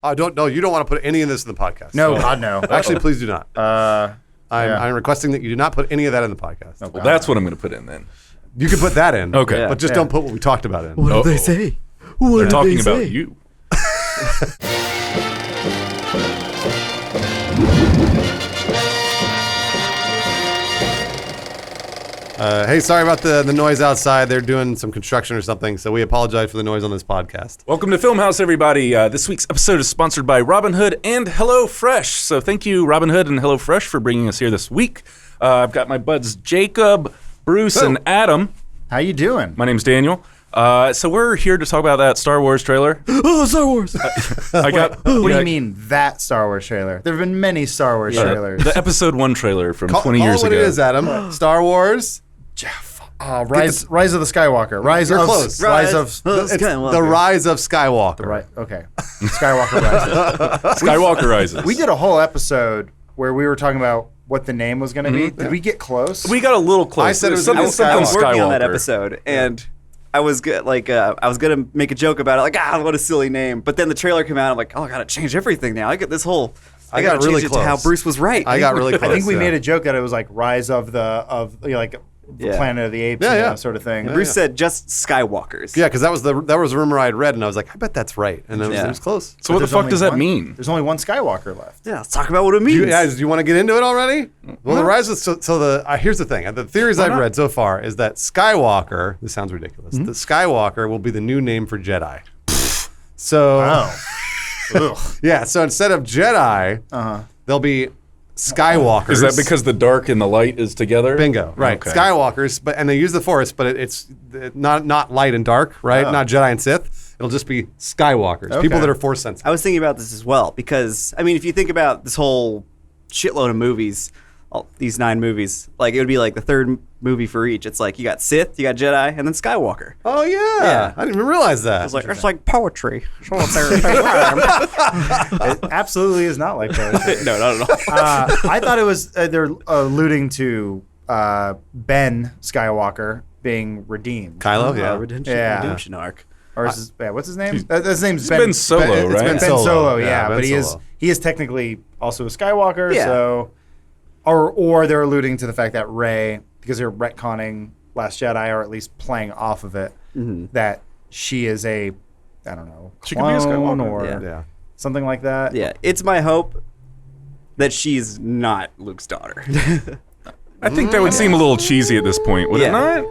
I don't know. You don't want to put any of this in the podcast. No, God, no. Actually, please do not. Yeah. I'm requesting that you do not put any of that in the podcast. Well, that's what I'm going to put in then. You can put that in. Okay. But just don't put what we talked about in. What did they say? What They're did talking they about say? you. Hey, sorry about the noise outside. They're doing some construction or something, so we apologize for the noise on this podcast. Welcome to Filmhouse, everybody. This week's episode is sponsored by Robinhood and HelloFresh. So thank you, Robinhood and HelloFresh, for bringing us here this week. I've got my buds Jacob, Bruce, and Adam. How you doing? My name's Daniel. So we're here to talk about that Star Wars trailer. Oh, Star Wars! I got. What do you mean that Star Wars trailer? There have been many Star Wars trailers. The episode 1 trailer from 20 years what ago. it is, Adam. Star Wars. Rise of the Skywalker. You're close. Rise of It's the Rise of Skywalker. Right. Okay. Skywalker Rise. Skywalker Rises. We did a whole episode where we were talking about what the name was going to be. Did we get close? We got a little close. I said it was something gonna be I was working on that Skywalker. episode, and I was I was gonna make a joke about it, like, what a silly name. But then the trailer came out. I'm like, oh, I gotta change everything now. I got this whole. I got gotta really change it to how close. Bruce was right. I got really close. I think we yeah. made a joke that it was like Rise of the Yeah. Planet of the Apes, Yeah, you know, yeah. sort of thing. Bruce said just Skywalkers. Yeah, because that was a rumor I'd read, and I was like, I bet that's right, and it was close. So what the There's fuck only does that one- mean? There's only one Skywalker left. Yeah, let's talk about what it Do means. you want to get into it already? Well, the Rise of here's the thing. The theories I've read so far is that Skywalker. This sounds ridiculous. The Skywalker will be the new name for Jedi. So Ugh. yeah. So instead of Jedi, they'll be Skywalkers. Is that because the dark and the light is together? Bingo, right? Okay. Skywalkers, and they use the Force, but it's not light and dark, right? Oh. Not Jedi and Sith. It'll just be Skywalkers, Okay. people that are Force sensitive. I was thinking about this as well because I mean, if you think about this whole shitload of movies, these 9 movies, like it would be like the third movie for each. It's like you got Sith, you got Jedi, and then Skywalker. Oh yeah, I didn't even realize that. It's like poetry. It absolutely is not like that. No, not at all. I thought it was they're alluding to Ben Skywalker being redeemed. Kylo, yeah. Redemption arc. Or is his, what's his name? His name's Ben Solo, it's right? Ben Ben Solo, Yeah, yeah, Ben but Solo. he is technically also a Skywalker. Yeah. So, or they're alluding to the fact that Rey, because they're retconning Last Jedi, or at least playing off of it, that she is a, I don't know, She could be a clone Skywalker. or Yeah. something like that. Yeah, it's my hope that she's not Luke's daughter. I think that would seem a little cheesy at this point, would it Yeah. not?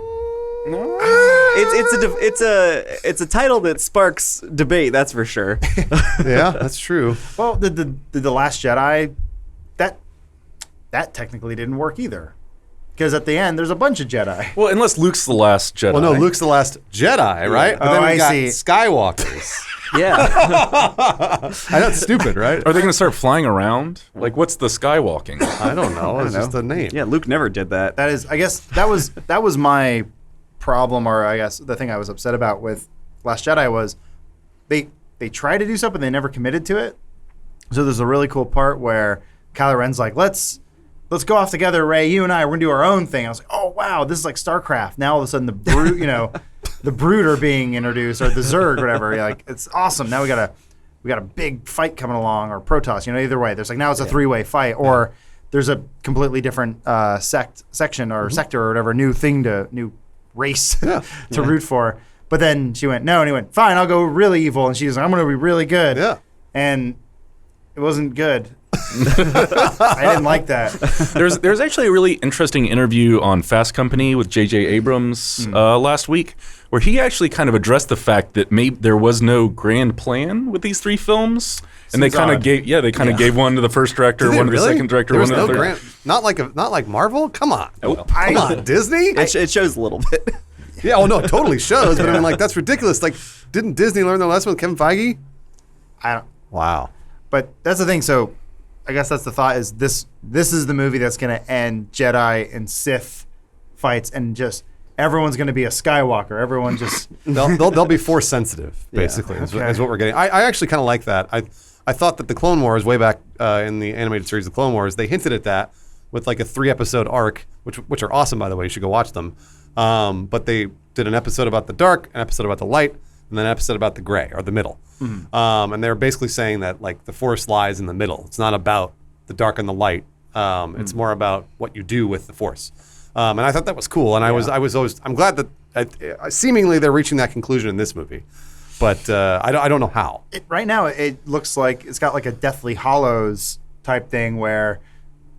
It's a title that sparks debate. That's for sure. Yeah, that's true. Well, the Last Jedi, that technically didn't work either, because at the end there's a bunch of Jedi. Well, unless Luke's the last Jedi. Well, no, Luke's the last Jedi, right? But Oh, then we I got see. Skywalkers. Yeah, I know it's stupid, right? Are they going to start flying around? Like, what's the skywalking? I don't know. It's just a name. yeah. Luke never did that. That is, I guess that was my problem, or I guess the thing I was upset about with Last Jedi was they tried to do something, they never committed to it. So there's a really cool part where Kylo Ren's like, let's go off together, Rey. You and I, we're gonna do our own thing. I was like, oh wow, this is like StarCraft. Now all of a sudden the Brood, the Brood are being introduced, or the Zerg, whatever. You're like, it's awesome. Now we got a big fight coming along, or Protoss. Either way, there's like now it's a 3-way fight, or there's a completely different section or sector or whatever, new race to root for. But then she went, no, and he went, fine, I'll go really evil. And she was like, I'm going to be really good. Yeah. And it wasn't good. I didn't like that. There's actually a really interesting interview on Fast Company with J.J. Abrams last week, where he actually kind of addressed the fact that maybe there was no grand plan with these 3 films. And they Seems kind of odd. gave one to the first director, one to the second director, There one was to the no third. grant. Not like Marvel. Come on. Nope. Come on, Disney. It shows a little bit. Yeah. Oh no, it totally shows. But I mean, like that's ridiculous. Like, didn't Disney learn their lesson with Kevin Feige? I don't. Wow. But that's the thing. So I guess that's the thought, is this is the movie that's going to end Jedi and Sith fights, and just everyone's going to be a Skywalker. Everyone just They'll be Force sensitive, basically. Is what we're getting. I actually kind of like that. I thought that the Clone Wars, way back in the animated series, the Clone Wars, they hinted at that with like a 3-episode arc, which are awesome, by the way. You should go watch them. But they did an episode about the dark, an episode about the light, and then an episode about the gray or the middle. And they're basically saying that like the Force lies in the middle. It's not about the dark and the light. It's more about what you do with the Force. And I thought that was cool. And I'm glad that seemingly they're reaching that conclusion in this movie. But I don't know how. Right now, it looks like it's got like a Deathly Hallows type thing where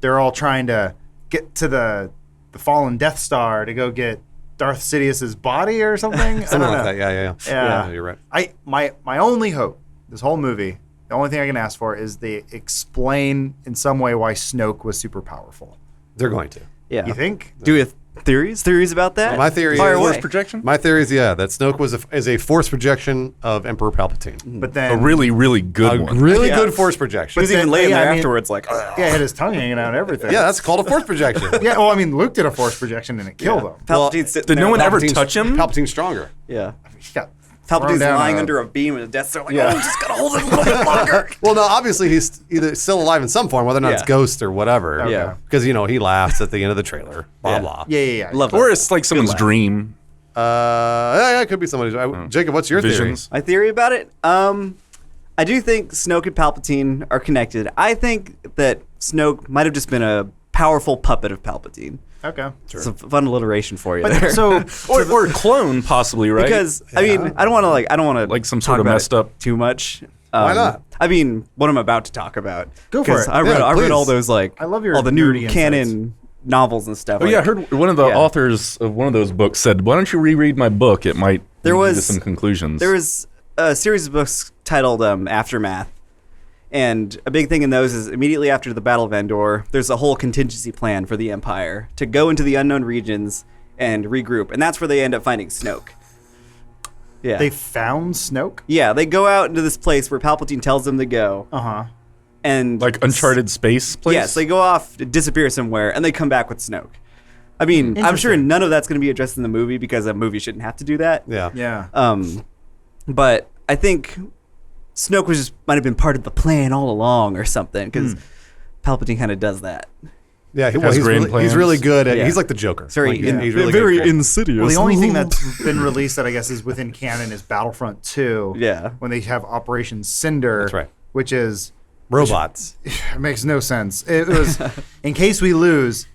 they're all trying to get to the fallen Death Star to go get Darth Sidious's body or something. Something like that. Yeah, you're right. My only hope, this whole movie, the only thing I can ask for is they explain in some way why Snoke was super powerful. They're going to. Yeah. You think? Do we have theories about that? My theory Fire is away. Force projection? My theory is that Snoke is a Force projection of Emperor Palpatine. But then A really, really good A one. really Yeah. good Force projection. He was even laying yeah, there I mean- afterwards, like, yeah, had his tongue hanging out and everything. Yeah, that's called a Force projection. Yeah, well, I mean, Luke did a Force projection and it killed him. Palpatine's sitting Did there no one like- ever touch him? Palpatine's stronger. Yeah. He got thrown Palpatine's down lying a- under a beam of the Death Star, like, Yeah. oh, just gotta hold it a little bit longer. Well, no, obviously he's either still alive in some form, whether or not it's Yeah. Ghost or whatever. Okay. Yeah. Because, he laughs at the end of the trailer. Blah, Yeah. blah. Yeah. Love Or that. it's like someone's laugh. dream. Yeah, it could be somebody's. Jacob, what's your Visions. My theory about it, I do think Snoke and Palpatine are connected. I think that Snoke might have just been a powerful puppet of Palpatine. Okay. It's a fun alliteration for you there. So, Or a clone, possibly, right? because I mean, I don't want to Like some sort of messed up- too much. Why not? I mean, what I'm about to talk about. Go for 'Cause it. I read, Yeah, I read all please. those like I love your all the new nerdy canon novels and stuff. Oh, yeah, I like- heard one of the Yeah. authors of one of those books said, why don't you reread my book? It might There lead you to was- some conclusions. There was a series of books titled Aftermath, and a big thing in those is immediately after the Battle of Endor, there's a whole contingency plan for the Empire to go into the unknown regions and regroup, and that's where they end up finding Snoke. Yeah, they found Snoke? yeah, they go out into this place where Palpatine tells them to go, Uh-huh. and like Uncharted space place? Yes, they go off, disappear somewhere, and they come back with Snoke. I mean, I'm sure Interesting. none of that's going to be addressed in the movie because a movie shouldn't have to do that. Yeah. Yeah. But I think Snoke might have been part of the plan all along or something because Palpatine kind of does that. Yeah, Has he's grand really, he's really plans. good at. Yeah. He's like the Joker. It's very, Like, he's really very good at- insidious. Well, the only thing that's been released that I guess is within canon is Battlefront 2. Yeah. When they have Operation Cinder. That's right. Which is, robots. it makes no sense. It was, in case we lose,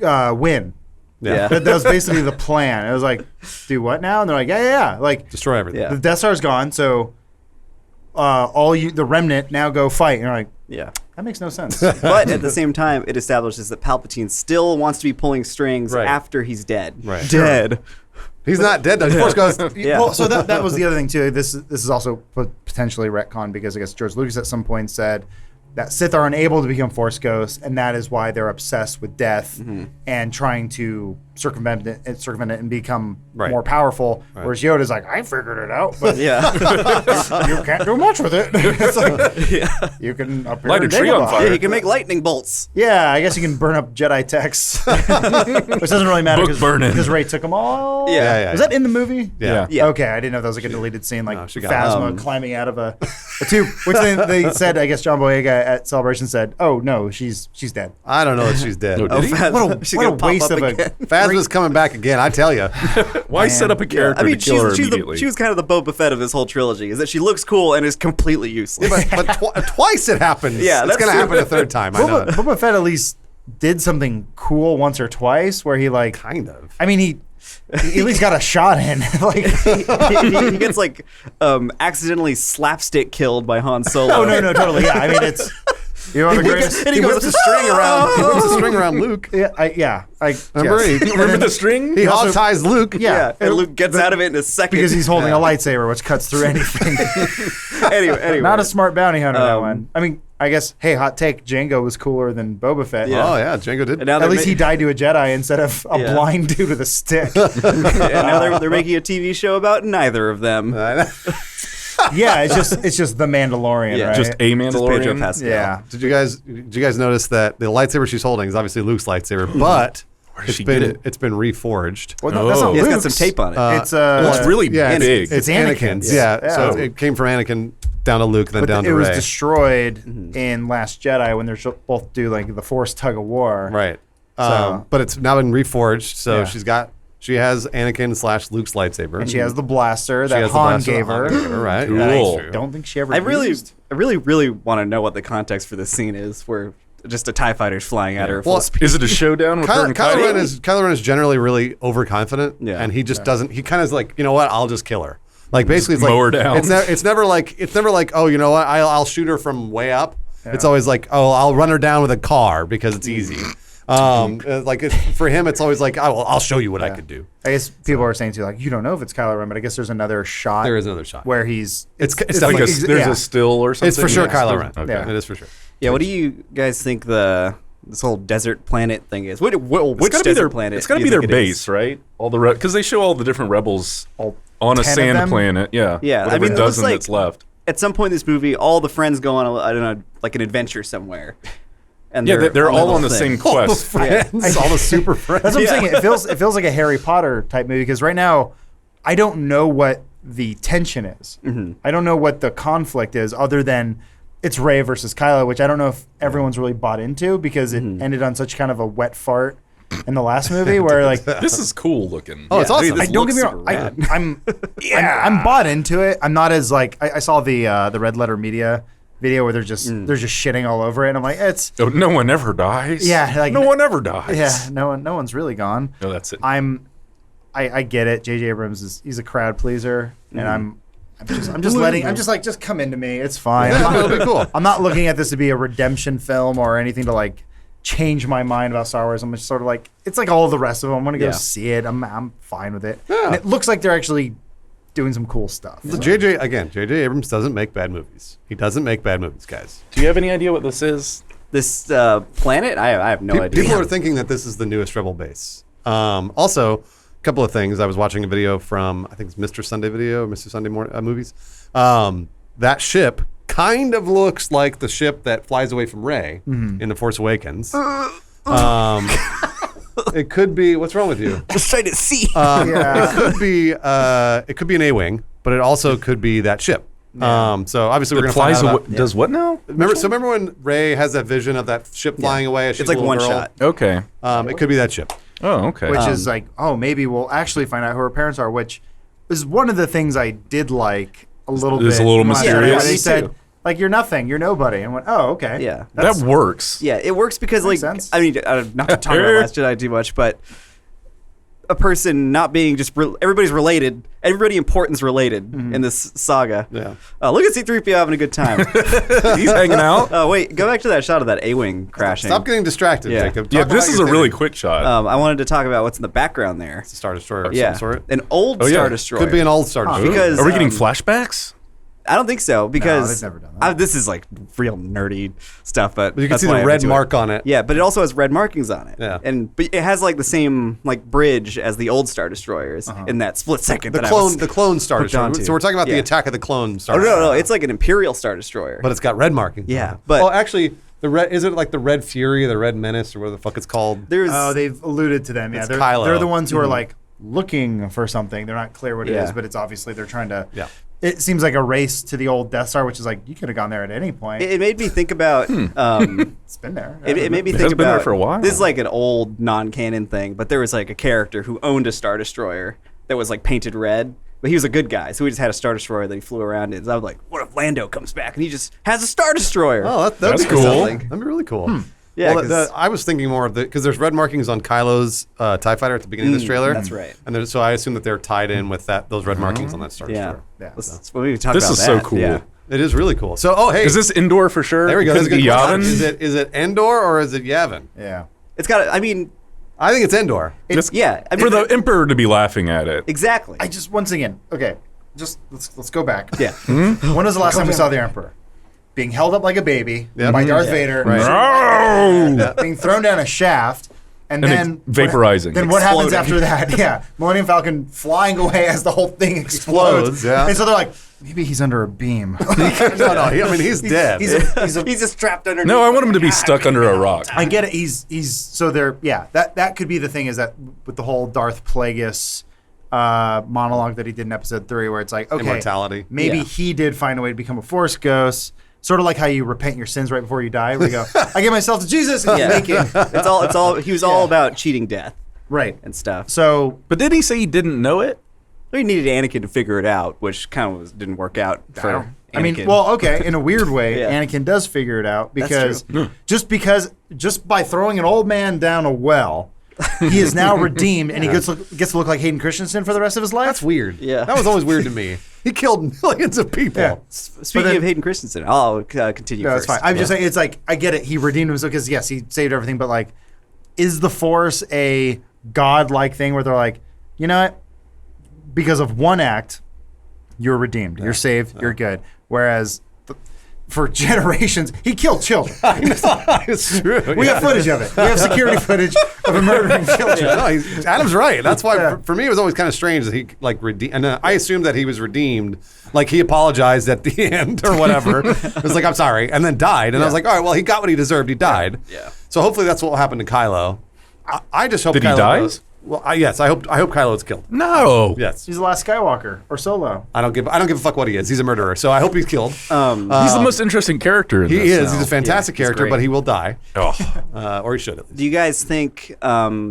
win. Yeah. That was basically the plan. It was like, do what now? And they're like, yeah. Like, Destroy everything. Yeah. the Death Star's gone, so the remnant now go fight. And you're like, Yeah. that makes no sense. But at the same time, it establishes that Palpatine still wants to be pulling strings Right. after he's dead. Right. Dead. He's not dead though. Force Ghost. Yeah. Well, so that was the other thing too. This is also potentially retcon because I guess George Lucas at some point said that Sith are unable to become Force ghosts, and that is why they're obsessed with death and trying to circumvent it and become Right. more powerful. Whereas Yoda's like, I figured it out, but Yeah. you can't do much with it. It's like, Yeah. you can up here Light a and tree on Dagobah. fire. Yeah, he can make lightning bolts. Yeah, I guess you can burn up Jedi texts, which doesn't really matter Book burning. because Rey took them all. Yeah. Was that in the movie? Yeah. Yeah. Okay, I didn't know if that was like a deleted scene, like No, she got Phasma climbing out of a tube, which they said, I guess John Boyega at Celebration said, "Oh no, she's dead." I don't know that she's dead. No, did he? She's What gonna a pop waste up of a again. Phasma's coming back again. I tell you. Why set up a character I mean, to kill her she's immediately? she was kind of the Boba Fett of this whole trilogy. Is that she looks cool and is completely useless. but twice it happens. Yeah, it's that's gonna true. happen a third time. I know. Boba Fett at least did something cool once or twice, where he like, Kind of. I mean, he at least got a shot in. Like, he gets like accidentally slapstick killed by Han Solo. oh no, totally, yeah. I mean, it's one of the greatest. And He he goes, whips a string around. He whips a string around Luke. Yeah, I Remember? yes. He, Remember the string? he hog ties Luke. Yeah. and Luke gets out of it in a second. because he's holding a lightsaber, which cuts through anything. anyway. Not a smart bounty hunter, that Um, one. I mean, I guess, hey, hot take, Django was cooler than Boba Fett. Yeah. Oh yeah, Django did. And now At they're least he died to a Jedi instead of a Yeah. blind dude with a stick. and now they're making a TV show about neither of them. Yeah, it's just the Mandalorian, Yeah. right? Just a Just Pedro Mandalorian? Pascal. yeah. Did you guys notice that the lightsaber she's holding is obviously Luke's lightsaber, but did she get it? it's been reforged. Well, no, that's Oh. not Yeah, it's got Luke's. some tape on it. It's Well, it's really yeah, big. It's Anakin's. Anakin's. Yeah. Yeah. So it came from Anakin down to Luke, then But down it to was Rey. destroyed in Last Jedi when they're both do like the Force tug of war. Right. So- But it's now been reforged, so Yeah. she's got She has Anakin / Luke's lightsaber. And she has the blaster She that has the Han blaster gave that Han her. gave her, right? Cool. Yeah, that's I true. don't think she ever I really used. want to know what the context for this scene is, where just a TIE fighter's flying at her full Well, speed. Is it a showdown with her and Kylo Ren is generally really overconfident, Yeah. and he just doesn't. He kind of is like, you know what? I'll just kill her. Like basically, it's mow like her down. It's never like, oh, you know what? I'll shoot her from way up. It's always like, oh, I'll run her down with a car because it's easy. For him, it's always like, oh, well, I'll show you what I could do. I guess people are saying too, like, you don't know if it's Kylo Ren, but I guess there's another shot. There is another shot where he's. It's Like definitely there's a still or something? it's for sure Yeah. Kylo Ren. Okay. Yeah. It is for sure. Yeah, what do you guys think this whole desert planet thing is? Which It's gotta be desert their planet? It's got to do be you their think it is? base, right? All the because they show all the different rebels all on a 10 of sand them? planet. Yeah, Yeah, I whatever mean, it looks dozen like- that's left. At some point in this movie, all the friends go on I don't know, like an adventure somewhere. And Yeah, they're all on the thing. same quest. Friends, all the super friends. That's what I'm saying. It feels like a Harry Potter type movie because right now, I don't know what the tension is. Mm-hmm. I don't know what the conflict is, other than it's Rey versus Kylo, which I don't know if everyone's really bought into because it Mm-hmm. ended on such kind of a wet fart in the last movie, where like. This is cool looking. Oh, it's awesome. This Don't get me looks wrong. super rad. I'm bought into it. I'm not as like I saw the Red Letter Media video where they're just shitting all over it, and I'm like, it's Oh, no one ever dies. Yeah, like- no one ever dies. yeah, no one's really gone. No, that's it. I get it. J.J. Abrams he's a crowd pleaser, and I'm just come into me. It's fine. Yeah, I'm, not, it'll be cool. I'm not looking at this to be a redemption film or anything to like change my mind about Star Wars. I'm just sort of like, it's like all the rest of them. I'm gonna go Yeah. see it. I'm fine with it. Yeah. And it looks like they're actually doing some cool stuff. J.J. Abrams doesn't make bad movies. He doesn't make bad movies, guys. Do you have any idea what this is? This planet? I have no idea. People are thinking that this is the newest Rebel base. Also, a couple of things. I was watching a video from, I think it's Mr. Sunday Video, Mr. Sunday Movies. That ship kind of looks like the ship that flies away from Rey in The Force Awakens. It could be, what's wrong with you? Just trying to see. Yeah. It could be an A-wing, but it also could be that ship. So obviously we're going It to find flies out away. about, Does what now? Remember when Rey has that vision of that ship flying away? As she's It's like a little one girl? shot. Okay. It could be that ship. Oh, okay. Which is like, oh, maybe we'll actually find out who her parents are, which is one of the things I did like a little bit. It's a little in Last Jedi, mysterious. where They Me said, too. like, you're nothing, you're nobody. And I went, oh, okay. Yeah. that works. Yeah, it works because, like, Makes sense. I mean, not to talk about Last Jedi too much, but a person not being just everybody's related, everybody important's related in this saga. Yeah. Look at C-3PO having a good time. He's hanging out. Oh wait, go back to that shot of that A-wing crashing. Stop getting distracted, Yeah. Jacob. Yeah, Talk this about is your a really theory. quick shot. I wanted to talk about what's in the background there. It's a Star Destroyer of Yeah, some sort. an old Oh, yeah. Star Destroyer. Could be an old Star Destroyer. because Are we getting um, flashbacks? I don't think so because they've never done that. This is like real nerdy stuff, but But you can that's see why the I'm red into it. mark on it. Yeah, but it also has red markings on it. Yeah. But it has like the same like bridge as the old Star Destroyers in that split second. The that I was clone Star hooked Destroyer. onto. So we're talking about the Yeah. attack of the clone Star Oh Destroyer. no, it's like an Imperial Star Destroyer. But it's got red markings. Yeah, on it. but- oh, actually, the red is it like the Red Fury, the Red Menace, or whatever the fuck it's called? there's Oh, they've alluded to them. Yeah, It's they're, Kylo. they're the ones who are like looking for something. They're not clear what it Yeah. is, but it's obviously they're trying to. Yeah. It seems like a race to the old Death Star, which is like you could have gone there at any point. it made me think about. It's been there. It made me It think has been there about for a while. This is like an old non-canon thing, but there was like a character who owned a Star Destroyer that was like painted red. But he was a good guy, so he just had a Star Destroyer that he flew around in. So I was like, what if Lando comes back and he just has a Star Destroyer? Oh, that'd That's be cool. something. That'd be really cool. Yeah, Well, 'cause- I was thinking more of the because there's red markings on Kylo's TIE fighter at the beginning of this trailer. that's right. And so I assume that they're tied in with those red markings on that Star yeah. Destroyer. Yeah. Let's when we talk This about is so that, cool. Yeah. It is really cool. So, oh hey, Is this indoor for sure? there we go. That's Could a be good question. Yavin? Is it Endor or is it Yavin? Yeah. It's got. I mean, I think it's Endor. Just yeah. I mean, for the Emperor to be laughing at it. exactly. I just once again, okay, just let's go back. yeah. When was the last time we saw the Emperor? Being held up like a baby Yep. by Darth Yeah. Vader, No! being thrown down a shaft, and then vaporizing. Then what happens Exploding. after that? Yeah, Millennium Falcon flying away as the whole thing explodes. Yeah. And so they're like, maybe he's under a beam. No, he's dead. He's He's just trapped underneath. No, I want him to be stuck under a rock. I get it. He's so they're that could be the thing is that with the whole Darth Plagueis monologue that he did in episode 3 where it's like okay Immortality. maybe Yeah. he did find a way to become a Force ghost, sort of like how you repent your sins right before you die where you go I give myself to Jesus and Yeah. make it. It's all. He was all about cheating death. Right. and stuff. So But did he say he didn't know it? We needed Anakin to figure it out, which kind of didn't work out for Anakin. I mean, well, okay, in a weird way, Yeah. Anakin does figure it out That's because just by throwing an old man down a well, he is now redeemed, and he gets to look like Hayden Christensen for the rest of his life. That's weird. Yeah. That was always weird to me. He killed millions of people. Yeah. Speaking of Hayden Christensen, I'll continue No, that's first. fine. I'm just saying, it's like, I get it. He redeemed himself because, yes, he saved everything, but, like, is the Force a God-like thing where they're like, you know what? Because of one act, you're redeemed. You're saved. You're good. Whereas for generations, he killed children. I know. It's true. We have footage of it. We have security footage of him murdering children. No, Adam's right. That's why for me it was always kind of strange that he like redeemed. And I assumed that he was redeemed, like he apologized at the end or whatever. It was like, I'm sorry, and then died. And I was like, all right, well, he got what he deserved. He died. Yeah. So hopefully that's what will happen to Kylo. I just hope. Did Kylo he die? Goes. Well, yes, I hope Kylo's killed. No. Yes. He's the last Skywalker or Solo. I don't give a fuck what he is. He's a murderer. So I hope he's killed. He's the most interesting character in He this is. now. He's a fantastic Yeah, he's character, great. but he will die. Oh. Or he should at least. Do you guys think,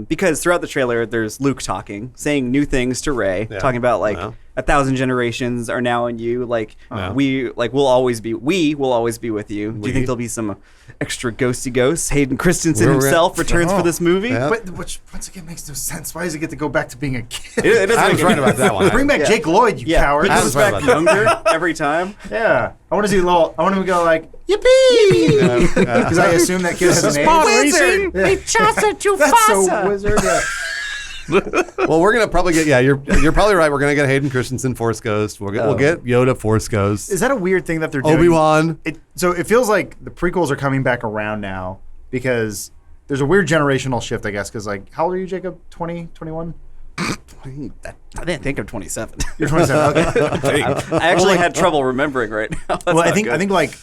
because throughout the trailer, there's Luke talking, saying new things to Rey, Yeah. talking about like Yeah. 1,000 generations are now in you. Like Yeah. we will always be with you. Do you think there'll be some extra ghosty ghosts? Hayden Christensen We're- himself returns for this movie. Yeah. But which once again makes no sense. Why does he get to go back to being a kid? It doesn't Adam's make right any- about that one. Bring back Yeah. Jake Lloyd, you coward. he Adam's comes right back about that. younger every time. Yeah, I want to see I want him to go like yippee, because I assume that kid has a name. Wizard, Yeah. That's so wizard. Yeah. Well, we're gonna probably get. Yeah, you're probably right. We're gonna get Hayden Christensen Force Ghost. We'll get Yoda Force Ghost. Is that a weird thing that they're doing? Obi-Wan. So it feels like the prequels are coming back around now because there's a weird generational shift, I guess. Because like, how old are you, Jacob? 20, 21? I didn't think of 27. You're 27. Okay. I actually had trouble remembering right now. That's Well, I not think good. like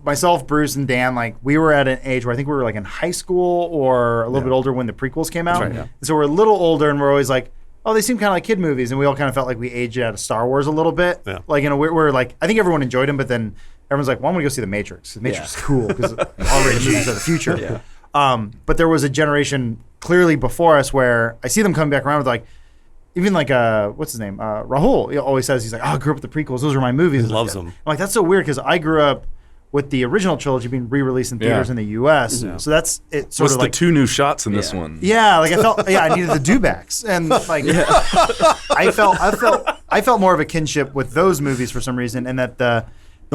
myself, Bruce, and Dan, like we were at an age where I think we were like in high school or a little bit older when the prequels came out. right, yeah. So we're a little older, and we're always like, oh, they seem kind of like kid movies, and we all kind of felt like we aged out of Star Wars a little bit. Yeah. Like we're like, I think everyone enjoyed them, but then everyone's like, well, I'm gonna go see the Matrix. The Matrix is cool because already movies of the future. Yeah. But there was a generation clearly before us where I see them coming back around with like. Even like what's his name? Rahul. He always says he's like, oh, I grew up with the prequels. Those are my movies. He loves them. I'm like, that's so weird because I grew up with the original trilogy being re-released in theaters Yeah. in the U.S. So that's it. Sort What's of the like two new shots in this Yeah. one? yeah, like I felt I needed the dewbacks and like I felt more of a kinship with those movies for some reason, and that the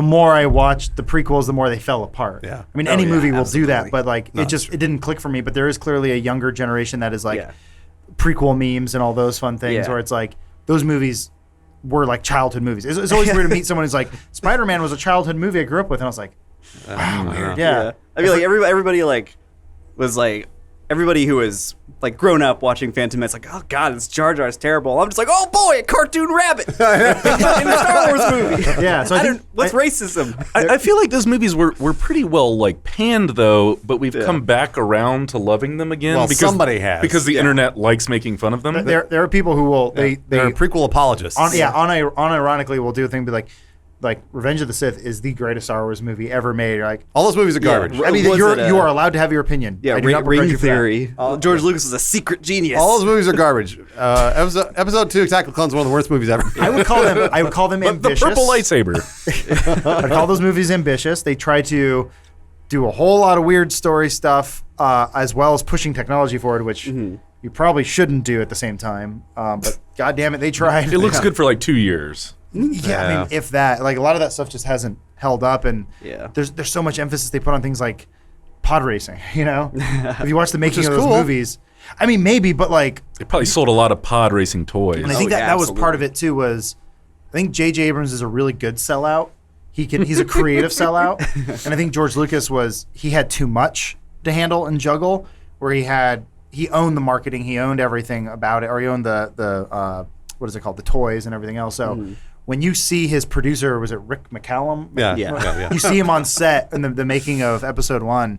more I watched the prequels, the more they fell apart. Yeah. I mean, any yeah, movie will do that, absolutely. but like it didn't click for me. But there is clearly a younger generation that is like Yeah. prequel memes and all those fun things, Yeah. where it's like those movies were like childhood movies. It's always weird to meet someone who's like, Spider-Man was a childhood movie I grew up with, and I was like, wow, weird. Yeah. I mean, like everybody like was like everybody who was like grown up watching Phantom Menace, like, oh god, this Jar Jar is terrible. I'm just like, oh boy, a cartoon rabbit in a Star Wars movie. Yeah, so I think what's racism? I feel like those movies were pretty well like panned though, but we've come back around to loving them again. Well, somebody has. because the internet likes making fun of them. there are people who will They're they prequel apologists. unironically will do a thing, be like Revenge of the Sith is the greatest Star Wars movie ever made. You're like, All those movies are garbage. Yeah. I mean, Was you it, are allowed to have your opinion. Yeah, I do not begrudge ring you for that. theory. George Lucas was a secret genius. All those movies are garbage. Episode 2, Attack of the Clones, is one of the worst movies ever. I would call them the ambitious. purple lightsaber. I'd call those movies ambitious. They try to do a whole lot of weird story stuff, as well as pushing technology forward, which you probably shouldn't do at the same time. But God damn it, they tried. It looks good for like 2 years. Yeah, I mean, if that, like a lot of that stuff just hasn't held up, and Yeah. there's so much emphasis they put on things like pod racing. You know, if you watch the making is of those cool. movies, I mean, maybe, but like, They probably sold a lot of pod racing toys. and I think yeah, that was part of absolutely. it too. Was I think J.J. Abrams is a really good sellout. He's a creative sellout, and I think George Lucas he had too much to handle and juggle. Where he owned the marketing, he owned everything about it, or he owned the what is it called, the toys and everything else. So when you see his producer, was it Rick McCallum? Yeah. You see him on set in the making of Episode 1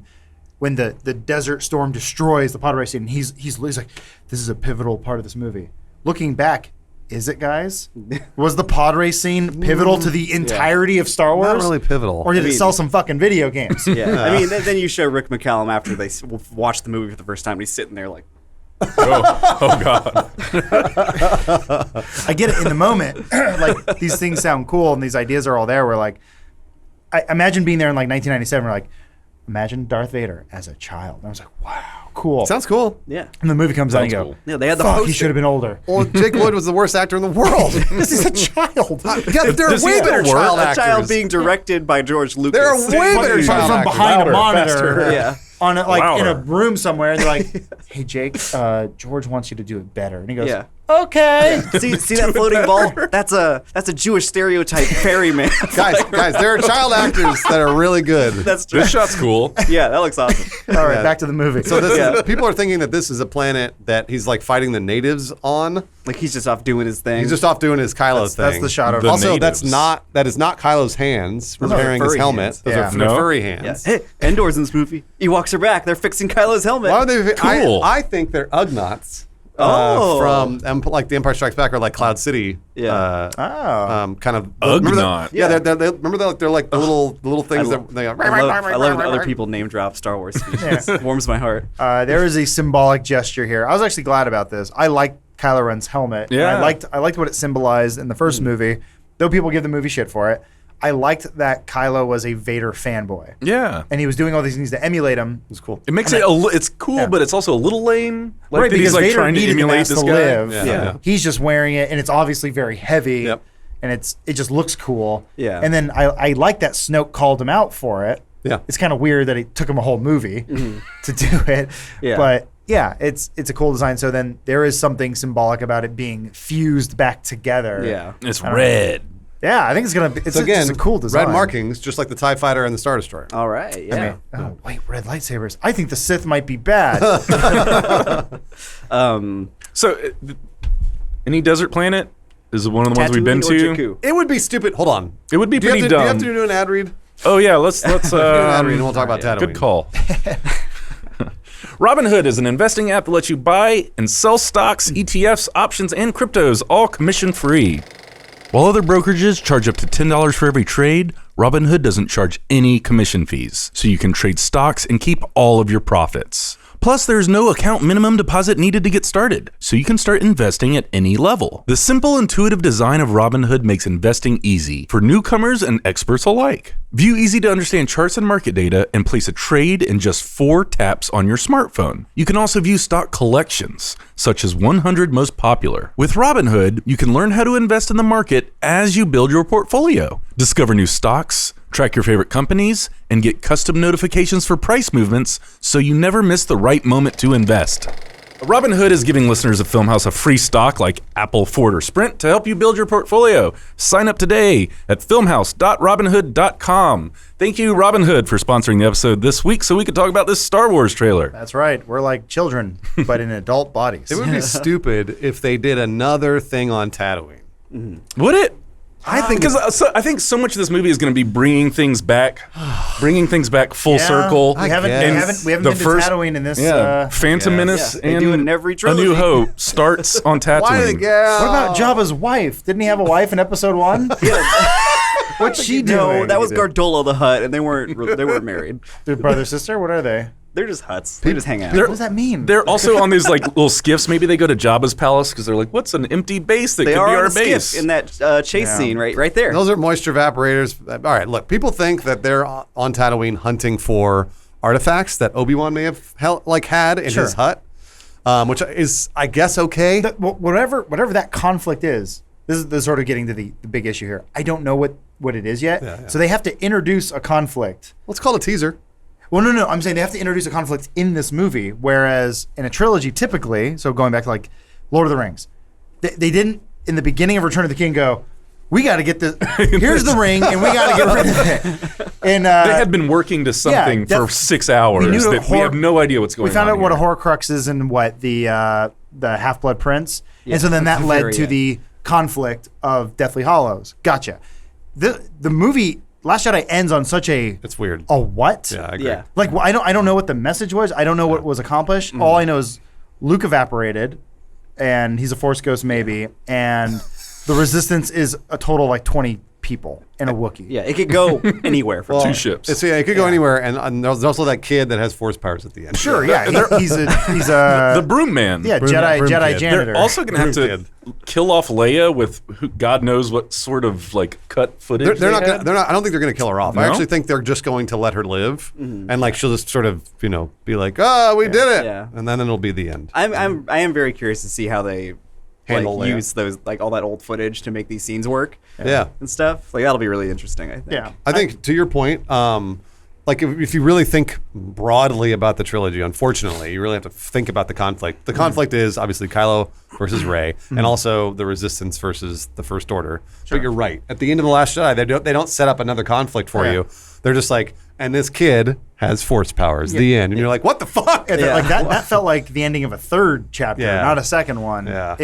when the Desert Storm destroys the pod racing, and he's like, this is a pivotal part of this movie. Looking back, is it, guys? Was the pod race scene pivotal to the entirety of Star Wars? Not really pivotal. Or did it sell some fucking video games? Yeah, I mean, then you show Rick McCallum after they watch the movie for the first time, and he's sitting there like, Oh God. I get it in the moment. Like, these things sound cool and these ideas are all there. We're like, I imagine being there in like 1997. We're like, imagine Darth Vader as a child. And I was like, wow, cool. Sounds cool. Yeah. And the movie comes out and you Sounds go, cool. Yeah, they had the fuck, poster. he should have been older. Well, Jake Lloyd was the worst actor in the world. Because he's a child. Yeah, there are Does he way have to better work? child A actors. child being directed by George Lucas. There are way better From child actors. behind Louder, a monitor. faster. Yeah. On a, like in a Louder. room somewhere, and they're like, "Hey, Jake, George wants you to do it better." And he goes, Yeah. "Okay." See that floating ball? That's a Jewish stereotype ferryman. guys, there are child actors that are really good. That's true. This shot's cool. Yeah, that looks awesome. All right, Yeah. back to the movie. So this Yeah. is, people are thinking that this is a planet that he's like fighting the natives on. Like he's just off doing his thing. He's just off doing his Kylo thing. that's the shot of The Also, natives. that is not Kylo's hands are repairing his furry helmet. hands. Those Yeah. are No? furry Yeah. hands. Hey, Endor's in this movie. Ewoks are back. They're fixing Kylo's helmet. Why would they? Cool. I think they're Ugnaughts. Oh. From like The Empire Strikes Back or like Cloud City. Yeah. Kind of Ugnaught. Yeah, they're like the little things that they go. I love when other people name drop Star Wars speeches. Yeah. Warms my heart. There is a symbolic gesture here. I was actually glad about this. I liked Kylo Ren's helmet. And Yeah. I liked what it symbolized in the first movie, though people give the movie shit for it. I liked that Kylo was a Vader fanboy, Yeah. and he was doing all these things to emulate him. It's cool. It makes it's cool, Yeah. but it's also a little lame. Like Right, that he's because like Vader trying to needed the emulate mask this to guy. live. Yeah. He's just wearing it, and it's obviously very heavy. Yep. And it just looks cool. Yeah. And then I like that Snoke called him out for it. Yeah. It's kind of weird that it took him a whole movie to do it. Yeah. But yeah, it's a cool design. So then there is something symbolic about it being fused back together. Yeah. It's red. Yeah, I think it's gonna be. It's So again, just a cool design. red markings, just like the TIE Fighter and the Star Destroyer. All right. Yeah. I mean, oh wait, red lightsabers. I think the Sith might be bad. So, any desert planet is one of the ones we've been Tatooine or to. Jakku? It would be stupid. Hold on. It would be Do you, have pretty to, do you dumb. have to do an ad read? Oh yeah, let's Do an ad read and we'll talk about yeah. Tatooine. Good call. Robinhood is an investing app that lets you buy and sell stocks, ETFs, options, and cryptos, all commission-free. While other brokerages charge up to $10 for every trade, Robinhood doesn't charge any commission fees, so you can trade stocks and keep all of your profits. Plus, there's no account minimum deposit needed to get started, so you can start investing at any level. The simple, intuitive design of Robinhood makes investing easy for newcomers and experts alike. View easy-to-understand charts and market data and place a trade in just 4 taps on your smartphone. You can also view stock collections, such as 100 most popular. With Robinhood, you can learn how to invest in the market as you build your portfolio. Discover new stocks, track your favorite companies, and get custom notifications for price movements so you never miss the right moment to invest. Robinhood is giving listeners of Filmhouse a free stock like Apple, Ford, or Sprint to help you build your portfolio. Sign up today at filmhouse.robinhood.com. Thank you, Robinhood, for sponsoring the episode this week so we could talk about this Star Wars trailer. That's right. We're like children, but in adult bodies. It would be stupid if they did another thing on Tatooine. Would it? I think Because I think so much of this movie is going to be bringing things back full circle. We haven't And been the to first- Tatooine in this. Phantom yes. Menace Yeah, they and do it in every A trilogy. New Hope starts on Tatooine. Why did they What about Jabba's wife? Didn't he have a wife in episode 1? What's she doing? No, that was Gardola the Hutt, and they weren't married. Their brother sister. What are they? They're just Hutts. They just hang out. What does that mean? They're also on these like little skiffs. Maybe they go to Jabba's palace because they're like, "What's an empty base that They could are be on our a skiff base?" in that chase Yeah. scene right there. Those are moisture evaporators. All right, look, people think that they're on Tatooine hunting for artifacts that Obi-Wan may have had in Sure. his hut, which is, I guess, okay. Whatever that conflict is, this is sort of getting to the big issue here. I don't know what it is yet. Yeah. So they have to introduce a conflict. Let's call it a teaser. Well, no. I'm saying they have to introduce a conflict in this movie, whereas in a trilogy, typically, so going back to like Lord of the Rings, they didn't, in the beginning of Return of the King, go, we got to get this, here's the ring, and we got to get rid of it. And They had been working to something for 6 hours. we knew That we have no idea what's going on. We found out what a here. Horcrux is and what the Half-Blood Prince, and so then that the led very to end. the conflict of Deathly Hallows. Gotcha. The movie Last Jedi ends on such a It's weird. what? Yeah, I agree. Yeah. Like I don't know what the message was. I don't know what was accomplished. All I know is Luke evaporated, and he's a Force ghost maybe, and the Resistance is a total like 20 people and a Wookiee. Yeah, it could go anywhere for Two ships. It could go anywhere, and there's also that kid that has force powers at the end. Sure, yeah. He's a the broom man. yeah, Broom Jedi kid. janitor. They're also going to have Broom to kill off Leia with God knows what sort of like cut footage. They're not. had. They're not. I don't think they're going to kill her off. I No? actually think they're just going to let her live, and like she'll just sort of be like, "Oh, we did it," Yeah. and then it'll be the end. I am very curious to see how they Handle Leia. use those all that old footage to make these scenes work Yeah. and stuff. Like that'll be really interesting. I think. yeah. I think to your point, like if you really think broadly about the trilogy, unfortunately, you really have to think about the conflict. The conflict is obviously Kylo versus Rey, and also the Resistance versus the First Order. But you're right. At the end of The Last Jedi, they don't set up another conflict for you. They're just like, and this kid has force powers. The end, and you're like, what the fuck? Yeah, like that felt like the ending of a third chapter, Yeah. not a second one. Yeah.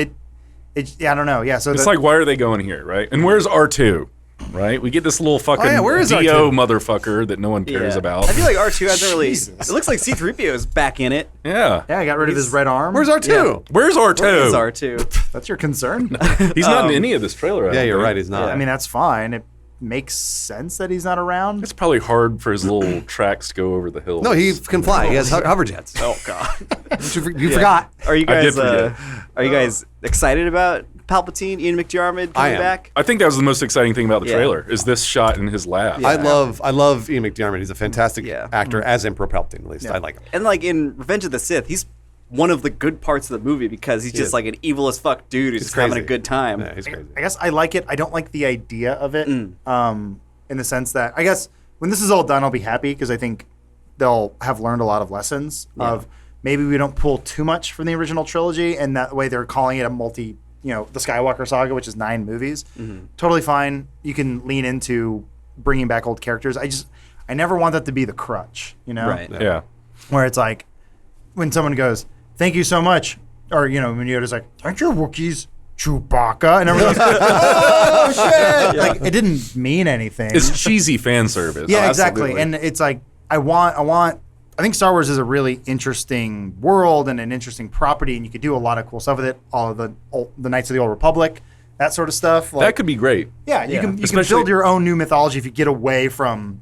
I don't know. Yeah, so It's like, why are they going here, right? And where's R2? Right? We get this little fucking where is Dio R2? motherfucker that no one cares Yeah. about. I feel like R2 hasn't really. Jesus. It looks like C-3PO is back in it. Yeah. yeah, I got rid of his red arm. Where's R2? Yeah. Where's R2? Where is R2? That's your concern? He's not in any of this trailer. I Yeah, don't you're think. right. He's not. I mean, that's fine. It makes sense that he's not around. It's probably hard for his little tracks to go over the hills. No, he can fly. He has hover jets. Oh God. You forgot. Are you I did guys? forget. Are you guys excited about Palpatine, Ian McDiarmid coming am. back? I think that was the most exciting thing about the Yeah. trailer is this shot in his lab. I love Ian McDiarmid. He's a fantastic Yeah. actor as Emperor Palpatine. At least I like him. And like in Revenge of the Sith, he's one of the good parts of the movie because he's just is. like an evil as fuck dude who's just having a crazy. good time. Yeah, he's crazy. I guess I like it. I don't like the idea of it. In the sense that I guess when this is all done, I'll be happy because I think they'll have learned a lot of lessons of maybe we don't pull too much from the original trilogy, and that way they're calling it the Skywalker saga, which is 9 movies. Totally fine. You can lean into bringing back old characters. I never want that to be the crutch, Right. Yeah. Where it's like when someone goes, "Thank you so much," or when Yoda's like, "Thank you, Wookiees, Chewbacca," and everyone's like, "Oh shit!" Like it didn't mean anything. It's cheesy fan service. Yeah, Oh, exactly. absolutely. And it's like I think Star Wars is a really interesting world and an interesting property, and you could do a lot of cool stuff with it. All of the Knights of the Old Republic, that sort of stuff. Like, that could be great. yeah, you can Especially- build your own new mythology if you get away from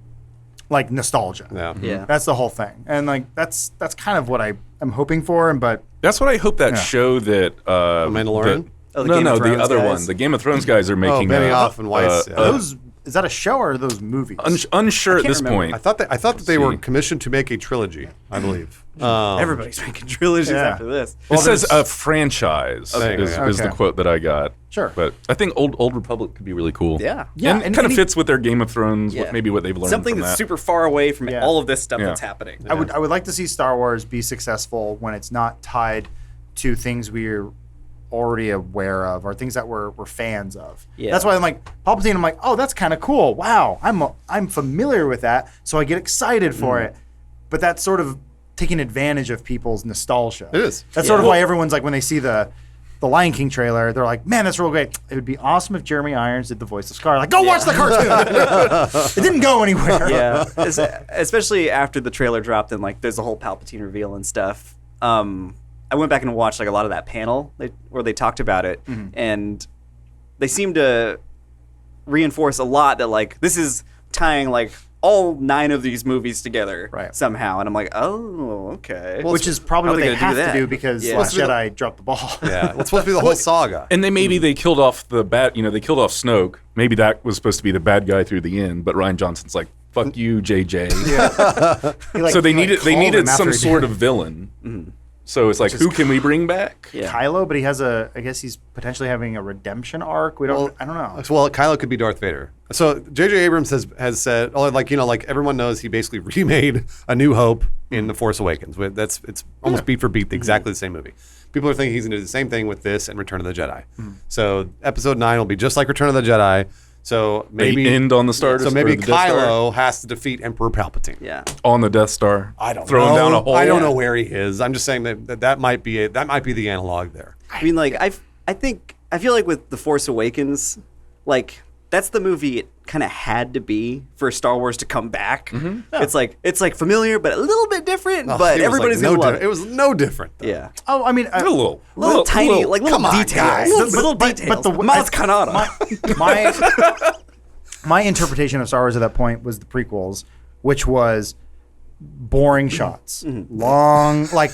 like nostalgia. Yeah. Yeah. That's the whole thing, and like that's kind of what I'm hoping for. But That's what I hope that Yeah. show that Mandalorian? Oh, the no, Game of the Thrones other guys? one, the Game of Thrones guys are making Benioff and Weiss, yeah. those is that a show or are those movies? unsure at can't this remember. point. I thought that they were See. commissioned to make a trilogy. I believe. Everybody's making trilogies Yeah. after this. It says there's- a franchise Okay. is the Okay. quote that I got. Sure. But I think Old Republic could be really cool. Yeah. Yeah, and and kind of any- fits with their Game of Thrones, Yeah. maybe what they've learned Something from that's that. super far away from Yeah. all of this stuff Yeah. that's happening. I would like to see Star Wars be successful when it's not tied to things we're already aware of or things that we're fans of. Yeah. That's why I'm like Palpatine. I'm like, oh, that's kind of cool. Wow, I'm familiar with that, so I get excited for it. But that's sort of taking advantage of people's nostalgia. It is. That's sort of Yeah. why everyone's like when they see the Lion King trailer, they're like, man, that's real great. It would be awesome if Jeremy Irons did the voice of Scar. Like, go watch the cartoon. It didn't go anywhere. Yeah, especially after the trailer dropped and like there's a whole Palpatine reveal and stuff. I went back and watched like a lot of that panel where they talked about it, and they seem to reinforce a lot that like this is tying like all 9 of these movies together Right. somehow, and I'm like, oh, okay. Which is probably How what they they gonna have do to that? do because Yeah. Last Jedi dropped the ball. Yeah. It's supposed to be the whole saga. And then maybe they killed off the bad. They killed off Snoke. Maybe that was supposed to be the bad guy through the end. But Ryan Johnson's like, "Fuck you, JJ." He, like- So they he, like, needed called him some after he sort did of villain. So it's like, who can we bring back? Yeah. Kylo, but he has I guess he's potentially having a redemption arc. I don't know. Well, Kylo could be Darth Vader. So J.J. Abrams has said, like everyone knows, he basically remade A New Hope in The Force Awakens. It's almost beat for beat exactly the same movie. People are thinking he's going to do the same thing with this and Return of the Jedi. So Episode 9 will be just like Return of the Jedi. So maybe They end on the Star. So maybe or the Death Star? Kylo has to defeat Emperor Palpatine. Yeah. On the Death Star. I don't Throw know. him down a hole. I don't know where he is. I'm just saying that might be the analog there. I mean, like I feel like with The Force Awakens, like that's the movie it kind of had to be for Star Wars to come back. It's like familiar but a little bit different, but It was everybody's like gonna love It it. was no different. Though. Yeah, Oh, I mean, A little little tiny, like little come on, details, guys. little details. but the Maz Kanata. my my interpretation of Star Wars at that point was the prequels, which was boring shots, long, like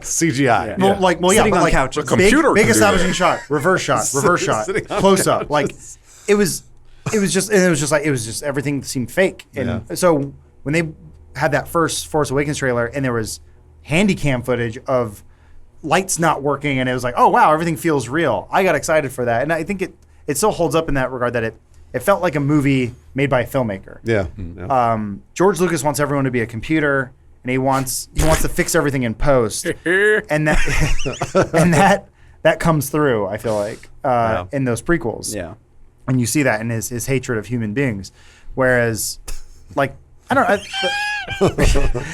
CGI. Sitting on like couches. A computer big could do establishing shot, reverse shot, Sitting on close up. couches. Like it was just everything seemed fake. And so when they had that first Force Awakens trailer and there was handy cam footage of lights not working and it was like, oh wow, everything feels real. I got excited for that. And I think it still holds up in that regard that it felt like a movie made by a filmmaker. Yeah. George Lucas wants everyone to be a computer, and he wants to fix everything in post, and that comes through. I feel like in those prequels, and you see that in his hatred of human beings, whereas like I don't know.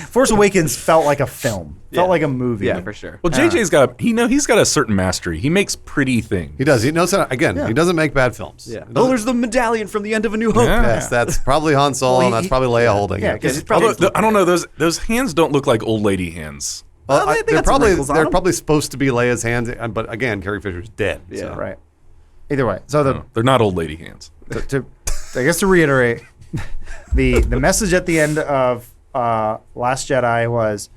Force Awakens felt like a film, felt like a movie. Yeah, for sure. Well, JJ's he's got a certain mastery. He makes pretty things. He does. He knows how. Again, he doesn't make bad films. Yeah. Oh, there's the medallion from the end of A New Hope. Yeah. Yes, that's probably Han Solo, and that's probably Leia holding Yeah, it. because Although, I don't know, those hands don't look like old lady hands. Well, they they're got some wrinkles on they're them. probably supposed to be Leia's hands, but again, Carrie Fisher's dead. Yeah. so. right. Either way, so They're not old lady hands. to I guess to reiterate, the message at the end of Last Jedi was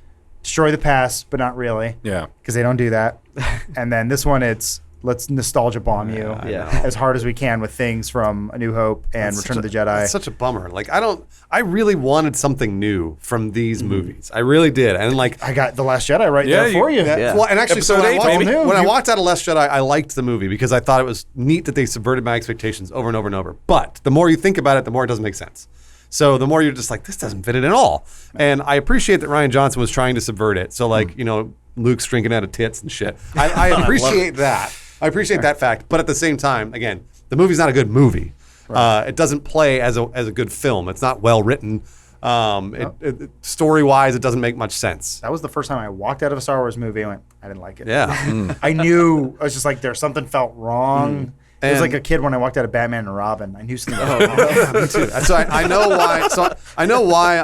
destroy the past, but not really, Yeah. because they don't do that. And then this one, it's let's nostalgia bomb you as hard as we can with things from A New Hope and Return of the Jedi. It's such a bummer. Like I really wanted something new from these movies. I really did, and like. I got The Last Jedi right Yeah, there for you. Yeah. Well, and actually, so Episode when, I 8, watched, baby. when I walked out of Last Jedi, I liked the movie because I thought it was neat that they subverted my expectations over and over and over. But the more you think about it, the more it doesn't make sense. So the more you're just like, this doesn't fit it at all. And I appreciate that Rian Johnson was trying to subvert it. So like, Luke's drinking out of tits and shit. I appreciate that. I appreciate that fact. But at the same time, again, the movie's not a good movie. It doesn't play as a good film. It's not well written. Story-wise, it doesn't make much sense. That was the first time I walked out of a Star Wars movie and went, I didn't like it. Yeah. I knew, I was just like, there's something felt wrong. It was And- like a kid when I walked out of Batman and Robin. I knew something was wrong. Me too. So I know why. So I know why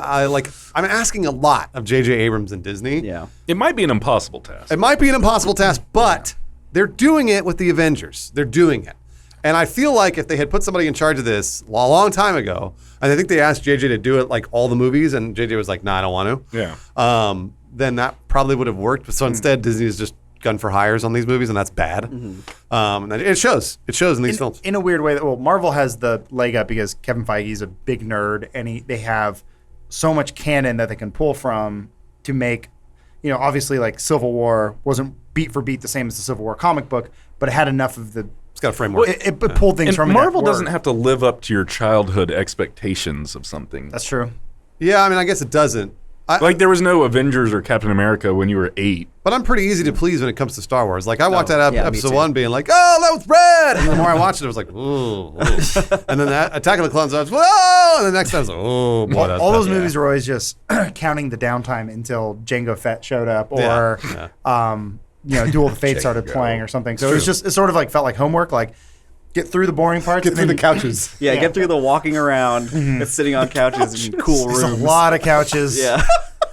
I'm asking a lot of J.J. Abrams and Disney. Yeah. It might be an impossible task. It might be an impossible task, but they're doing it with the Avengers. They're doing it. And I feel like if they had put somebody in charge of this a long time ago, and I think they asked JJ to do it like all the movies, and JJ was like, nah, I don't want to. Yeah. Then that probably would have worked. So instead, Disney is just gun for hires on these movies, and that's bad. And it shows. It shows in these films. In a weird way, well, Marvel has the leg up because Kevin Feige is a big nerd, and they have so much canon that they can pull from to make, obviously like Civil War wasn't beat for beat the same as the Civil War comic book, but it had enough of the. It's got a framework. It pulled things And from it. Marvel that doesn't work. have to live up to your childhood expectations of something. That's true. Yeah, I mean, I guess it doesn't. Like there was no Avengers or Captain America when you were 8. But I'm pretty easy to please when it comes to Star Wars. Like I walked out of yeah, me episode too. 1 being like, oh, that was red. And the more I watched it, I was like, ooh. And then that Attack of the Clones, I was, whoa. And the next time I was like, oh, boy. All those movies were always just counting the downtime until Jango Fett showed up or, Duel of the Fates started playing or something. So it sort of like felt like homework, like get through the boring parts. Get through the couches. Yeah, get through the walking around and sitting on couches in cool There's rooms. a lot of couches. Yeah.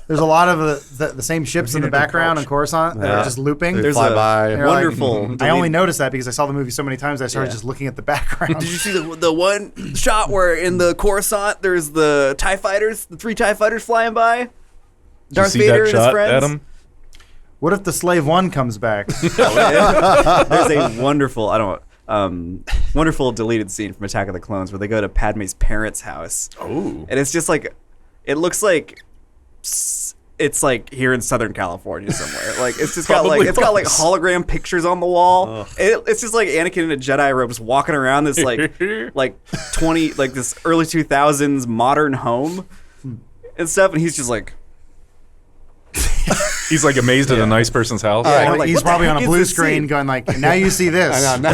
There's a lot of the same ships in the background in Coruscant that are just looping. They There's fly a by. You're like, wonderful. I only noticed that because I saw the movie so many times I started Yeah. just looking at the background. Did you see the one shot where in the Coruscant there's the TIE fighters, the 3 TIE fighters flying by? Did you Darth see Vader that and his shot, friends. Adam? What if the Slave One comes back? There's a wonderful, wonderful deleted scene from Attack of the Clones where they go to Padme's parents' house. Oh. And it's just like, it looks like it's like here in Southern California somewhere. Like it's just got like Probably it's got like was. hologram pictures on the wall. It's just like Anakin in a Jedi robe just walking around this like this early 2000s modern home and stuff, and he's just like. He's like amazed at a nice person's house. Yeah. I'm like, He's what the probably heck on a is blue this screen scene? going like, now you see this. I know.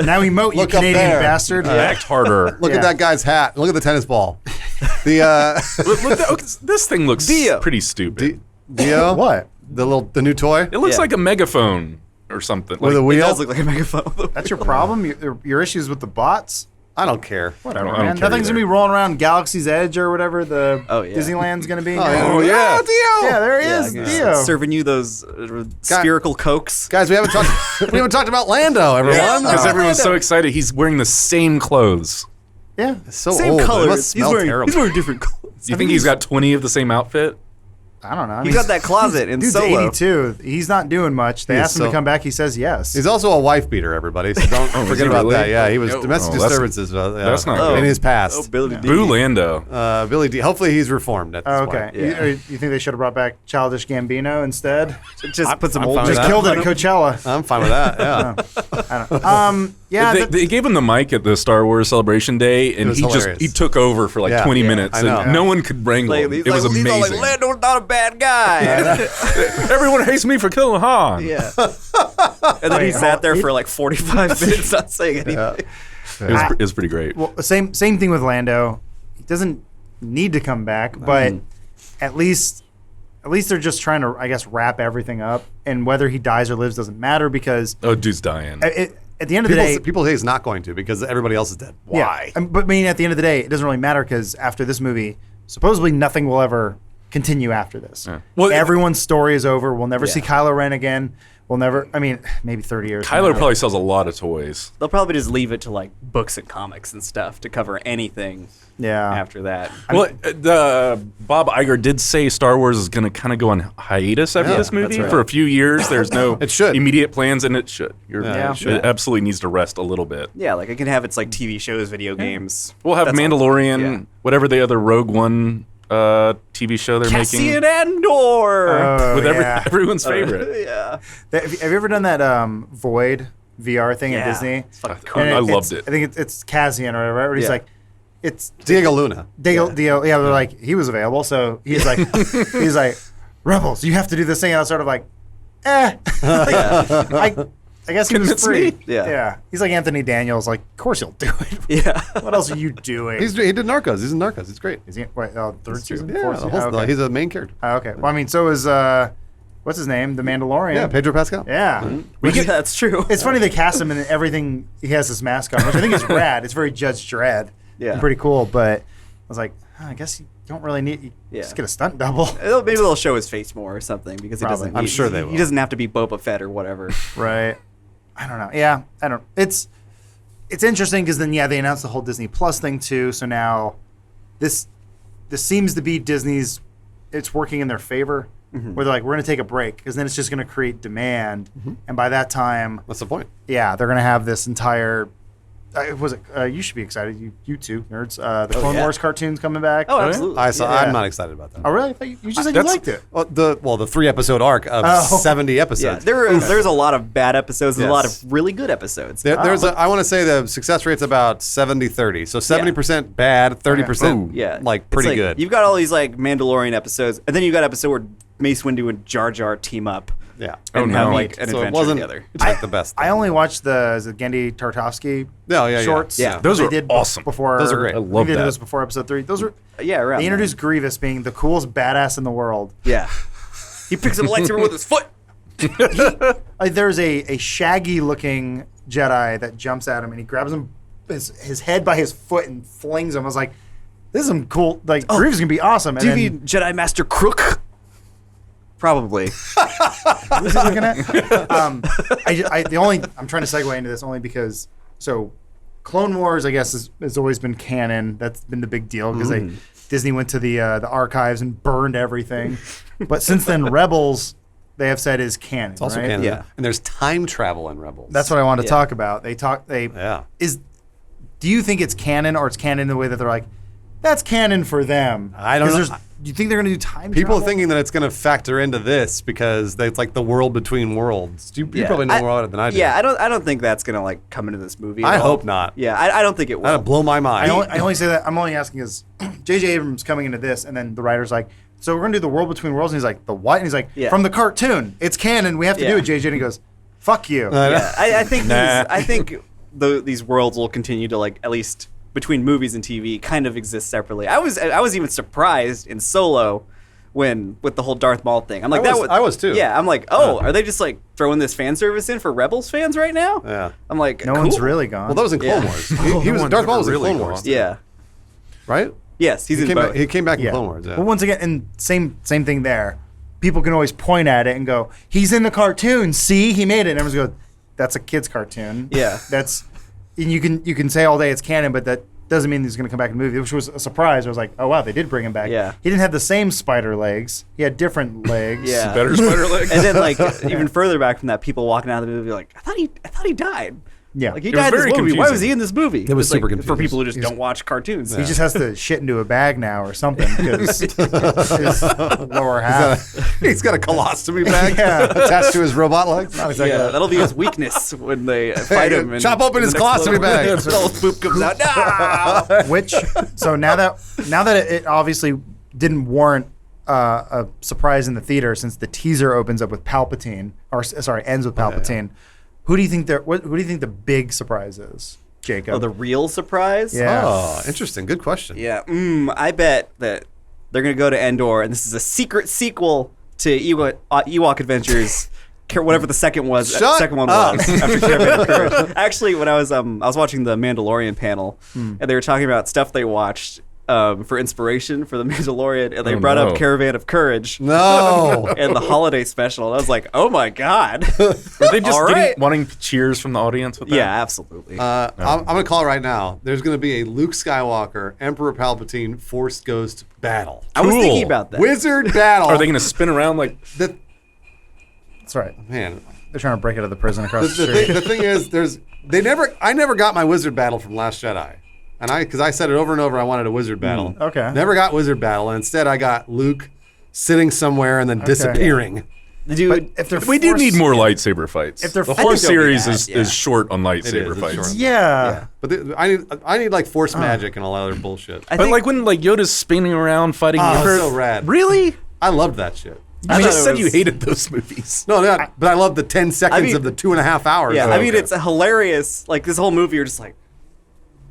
Now emote, you Look up Canadian there. bastard. Act harder. Look Yeah. at that guy's hat. Look at the tennis ball. The This thing looks Dio. pretty stupid. Dio. What? The new toy It looks Yeah. like a megaphone or something. with a It wheel. does look like a megaphone. That's your problem? Your issues with the bots? I don't care. Whatever, I don't man. care Nothing's either. going to be rolling around Galaxy's Edge or whatever the Oh, yeah. Disneyland's going to be. Oh, yeah. Dio. Yeah, there he Yeah, is. yeah. Dio. Serving you those spherical cokes. Guys, we haven't talked about Lando, everyone. Because everyone's so excited. He's wearing the same clothes. Yeah. It's so Same old. It colors. must smell terrible. He's wearing different colors. You think he's got 20 of the same outfit? I don't know. I He's got that closet in dude's Solo. 82. He's not doing much. They He is asked him to so- come back. He says yes. He's also a wife beater, everybody. So don't is forget he about really? that. Yeah, he was Oh, domestic that's- disturbances. that's not in good. his past. Oh, Billy D. Boo Lando. Billy D. Hopefully he's reformed at this Oh, okay. point. Yeah. You think they should have brought back Childish Gambino instead? Just put some I'm old. fine with Just that. killed it at Coachella. I'm fine with that. Yeah. I don't know. Yeah. They gave him the mic at the Star Wars Celebration Day, and was he hilarious. he took over for like Yeah. 20 Yeah, minutes, I know. and no one could wrangle him. He's It was like, he's all amazing. like, Lando's not a bad guy. Everyone hates me for killing Han. Yeah. And then he sat there for like 45 minutes not saying anything. It was pretty great. Well, same thing with Lando. He doesn't need to come back, but at least they're just trying to, I guess, wrap everything up. And whether he dies or lives doesn't matter because Oh, dude's dying. at the end of the day, People say he's not going to because everybody else is dead. Why? Yeah, but I mean, at the end of the day, it doesn't really matter because after this movie, supposedly nothing will ever continue after this. Yeah. Well, Everyone's story is over. We'll never see Yeah. Kylo Ren again. We'll never. I mean, maybe 30 years. from Kylo now. probably sells a lot of toys. They'll probably just leave it to like books and comics and stuff to cover anything Yeah. after that. Well, Bob Iger did say Star Wars is going to kind of go on hiatus after Yeah, this movie that's right. for a few years. There's no It should. immediate plans, and it should. Yeah, it should. It absolutely needs to rest a little bit. Yeah, like it can have its like TV shows, video games. We'll have That's all. Mandalorian, Yeah. whatever the other Rogue One TV show they're Cassian making. Andor. Oh, With yeah. everyone's favorite. Yeah. Have you ever done that Void VR thing at Disney? It's fucking cool. And I loved it's- it. I think it's Cassian or whatever. Right? He's Yeah. like, it's Diego Luna. Dio. Yeah, they're like, he was available, so he's like, he's like, Rebels, you have to do this thing. And I was sort of like, I guess he was Convince free. me. Yeah. He's like Anthony Daniels. Like, of course he'll do it. Yeah. What else are you doing? He did Narcos. He's in Narcos. He's great. Is he? Wait, third season? Yeah, Fourth the season? whole- Oh, okay. he's a main character. Oh, okay. Well, I mean, so is what's his name? The Mandalorian. Yeah, Pedro Pascal. Yeah. That's true. It's funny they cast him and everything. He has this mask on, which I think is rad. It's very Judge Dredd. Yeah. And pretty cool. But I was like, I guess you don't really need. You Yeah. just get a stunt double. Maybe they'll show his face more or something because he Probably. doesn't. I'm he- sure they he- will. He doesn't have to be Boba Fett or whatever. Right. I don't know. Yeah, I don't. It's interesting because then they announced the whole Disney Plus thing too. So now this seems to be Disney's. It's working in their favor. Where they're like, we're going to take a break because then it's just going to create demand, and by that time, What's the point? they're going to have this entire. You should be excited, you two nerds. The Clone yeah. Wars cartoon's coming back. Oh, absolutely. I'm Yeah. not excited about that. Oh, really? I thought you just said you That's- liked it. Well, the 3-episode arc of Oh. 70 Yeah, episodes. there's a lot of bad episodes and a lot Yes. of really good episodes. I want to say the success rate's about 70-30. So 70% bad, 30% Yeah, like It's pretty good. You've got all these like Mandalorian episodes, and then you got episode where Mace Windu and Jar Jar team up Yeah. and Oh, have no. like an So it adventure wasn't together. it's like the best. I only watched the Gendy Tartovsky shorts. Yeah. Those they were did awesome. Before Those are great. I I love they did that. those before episode 3. Those were Yeah, right. they introduced Grievous being the coolest badass in the world. Yeah, he picks up a lightsaber with his foot. There's a shaggy looking Jedi that jumps at him and he grabs him his head by his foot and flings him. I was like, this is some cool. Like Grievous is gonna be awesome. And Do you then, mean Jedi Master Crook? Probably. who's he looking at? I'm trying to segue into this only because Clone Wars, I guess, has always been canon. That's been the big deal because Disney went to the archives and burned everything. But since then, Rebels, they have said is canon. It's also right? canon. Yeah. And there's time travel in Rebels. That's what I wanted to Yeah. talk about. Yeah. Do you think it's canon or it's canon in the way that they're like, that's canon for them? I don't 'Cause know. Do you think they're going to do time People are travel? thinking that it's going to factor into this because it's like the world between worlds. You probably know more about it than I do. Yeah, I don't think that's gonna like come into this movie. I at all. hope not. Yeah, I don't think it will. That'd blow my mind. I only say that. I'm only asking because J.J. Abrams coming into this, and then the writer's like, so we're going to do the world between worlds. And he's like, the what? And he's like, Yeah. from the cartoon. It's canon. We have to do Yeah. it, J.J. And he goes, fuck you. Yeah, I think Nah. I think these worlds will continue to like at least between movies and TV kind of exist separately. I was even surprised in Solo when with the whole Darth Maul thing. I'm like I was too. Yeah, I'm like, oh, are they just like throwing this fan service in for Rebels fans right now? Yeah. I'm like, No cool. one's really gone. Well, that was in Clone Yeah. Wars. He was one's Darth Maul was in really Clone gone. Wars, Yeah. right? Yes, he's He in came, both. back, he came back in Yeah. Clone Wars. Yeah. But once again, and same thing there. People can always point at it and go, he's in the cartoon. See, he made it. And everyone's go, that's a kid's cartoon. Yeah. And you can say all day it's canon, but that doesn't mean he's going to come back in the movie, which was a surprise. I was like, oh, wow, they did bring him back. Yeah. He didn't have the same spider legs. He had different legs. Yeah. Better spider legs. And then like even further back from that, people walking out of the movie like, I thought he died. Yeah. Like he It was died in this very movie. Why was confusing. he in this movie? It was It's super like, confusing. for people who just don't watch cartoons. He just has to shit into a bag now or something because his lower half. He's got a colostomy bag Yeah. attached to his robot legs. Not exactly. Yeah, that'll be his weakness when they fight him. And Chop open his the next colostomy level- bag. All his poop comes out. No! Which so now that it obviously didn't warrant a surprise in the theater since the teaser opens up with Palpatine ends with Palpatine. Who do you think who do you think the big surprise is, Jacob? Oh, the real surprise? Yeah. Oh, interesting. Good question. Yeah. I bet that they're going to go to Endor, and this is a secret sequel to Ewok Adventures. Whatever the second one was after Caravan of Courage. Actually, when I was watching the Mandalorian panel, and they were talking about stuff they watched for inspiration for the Mandalorian, and they brought up Caravan of Courage. No. And the holiday special. And I was like, oh my god. Are they just All right. wanting cheers from the audience with that? Yeah, absolutely. I'm going to call it right now. There's going to be a Luke Skywalker, Emperor Palpatine, Force Ghost battle. I was cool. thinking about that. Wizard battle. Are they going to spin around like? That's right. Man, They're trying to break out of the prison across the street. the thing is, I never got my wizard battle from Last Jedi, and because I said it over and over, I wanted a wizard battle. Okay. Never got wizard battle, and instead I got Luke sitting somewhere and then disappearing. Dude, If they're We do forced- need more lightsaber fights. If they're the forced- whole I think there'll be series that, yeah. is short on It lightsaber is, it's fights. short. Yeah. But I need like force magic and a lot of other bullshit. I But think like when like Yoda's spinning around fighting Oh, Emperor. so rad. Really? I loved that shit. I thought just it said you was- hated those movies. No, but I love the 10 seconds mean- of the 2.5 hours. yeah, of I it. mean it's hilarious. Like this whole movie, you're just like,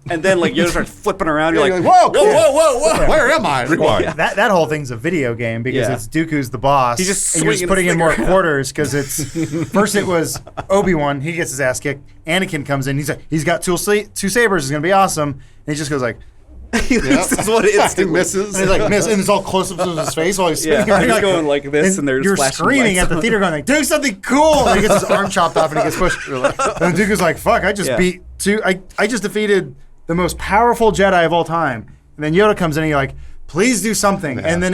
and then like Yoda starts flipping around. You're like, whoa, whoa, where am I? Rewind. That whole thing's a video game because Yeah. it's Dooku's the boss. He's just and you're just swinging putting his in more finger. quarters because it's first it was Obi-Wan, he gets his ass kicked. Anakin comes in, he's like, he's got two sabers, it's gonna be awesome. And he just goes like, this is what it is. He misses. and he's like, miss, and it's all close up to his face while he's Yeah, spinning around. he's You're going like this, and there's you're flashing screaming lights at the on. theater, going like, "Do something cool!" And he gets his arm chopped off, and he gets pushed. And Dooku's like, "Fuck! I just Yeah. beat two. I just defeated the most powerful Jedi of all time." And then Yoda comes in, and you're like, "Please do something!" And then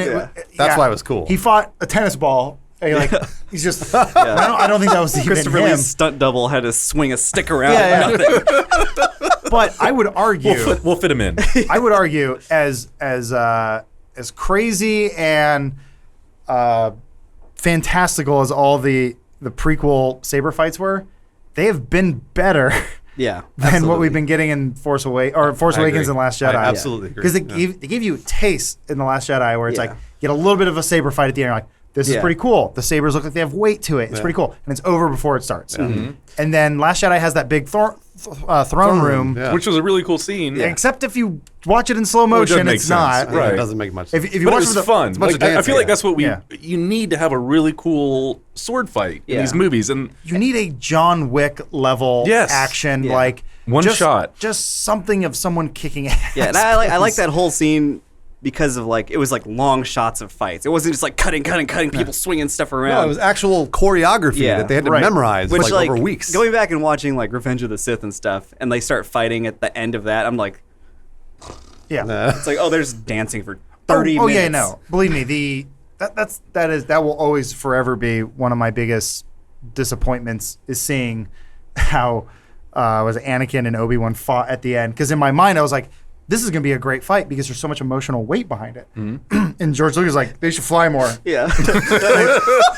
That's why it was cool. He fought a tennis ball. And you're like, he's just. I don't think that was even Christopher him. Lee's stunt double had to swing a stick around. Yeah, yeah. Nothing. But I would argue. We'll fit him in. I would argue as crazy and fantastical as all the prequel saber fights were, they have been better Yeah, than what we've been getting in Force Awakens agree. and Last Jedi. I absolutely agree. Because they give you taste in the Last Jedi where it's Yeah. like you get a little bit of a saber fight at the end. You're like, this is Yeah. pretty cool. The sabers look like they have weight to it. It's pretty cool, and it's over before it starts. Mm-hmm. And then Last Jedi has that big throne room. Yeah. Which was a really cool scene. Except if you watch it in slow it doesn't motion, make it's sense. not. Yeah, Right. It doesn't make much If sense. you But it watch was the fun. much Like, of I dancing, feel like yeah. that's what Yeah. you need to have a really cool sword fight in Yeah. these movies. And you need a John Wick level Yes. action, Yeah. like One just, shot. just something of someone kicking ass. yeah, and I like please. that whole scene because of like it was like long shots of fights. It wasn't just like cutting, people swinging stuff around. No, it was actual choreography Yeah. that they had to Right. memorize Which like over weeks. Going back and watching like Revenge of the Sith and stuff, and they start fighting at the end of that. I'm like, Yeah. it's like, oh, there's dancing for 30 oh minutes. yeah, no. Believe me, that will always forever be one of my biggest disappointments is seeing how was it Anakin and Obi-Wan fought at the end. Because in my mind, I was like, this is gonna be a great fight because there's so much emotional weight behind it. And George Lucas was like, they should fly more. Yeah,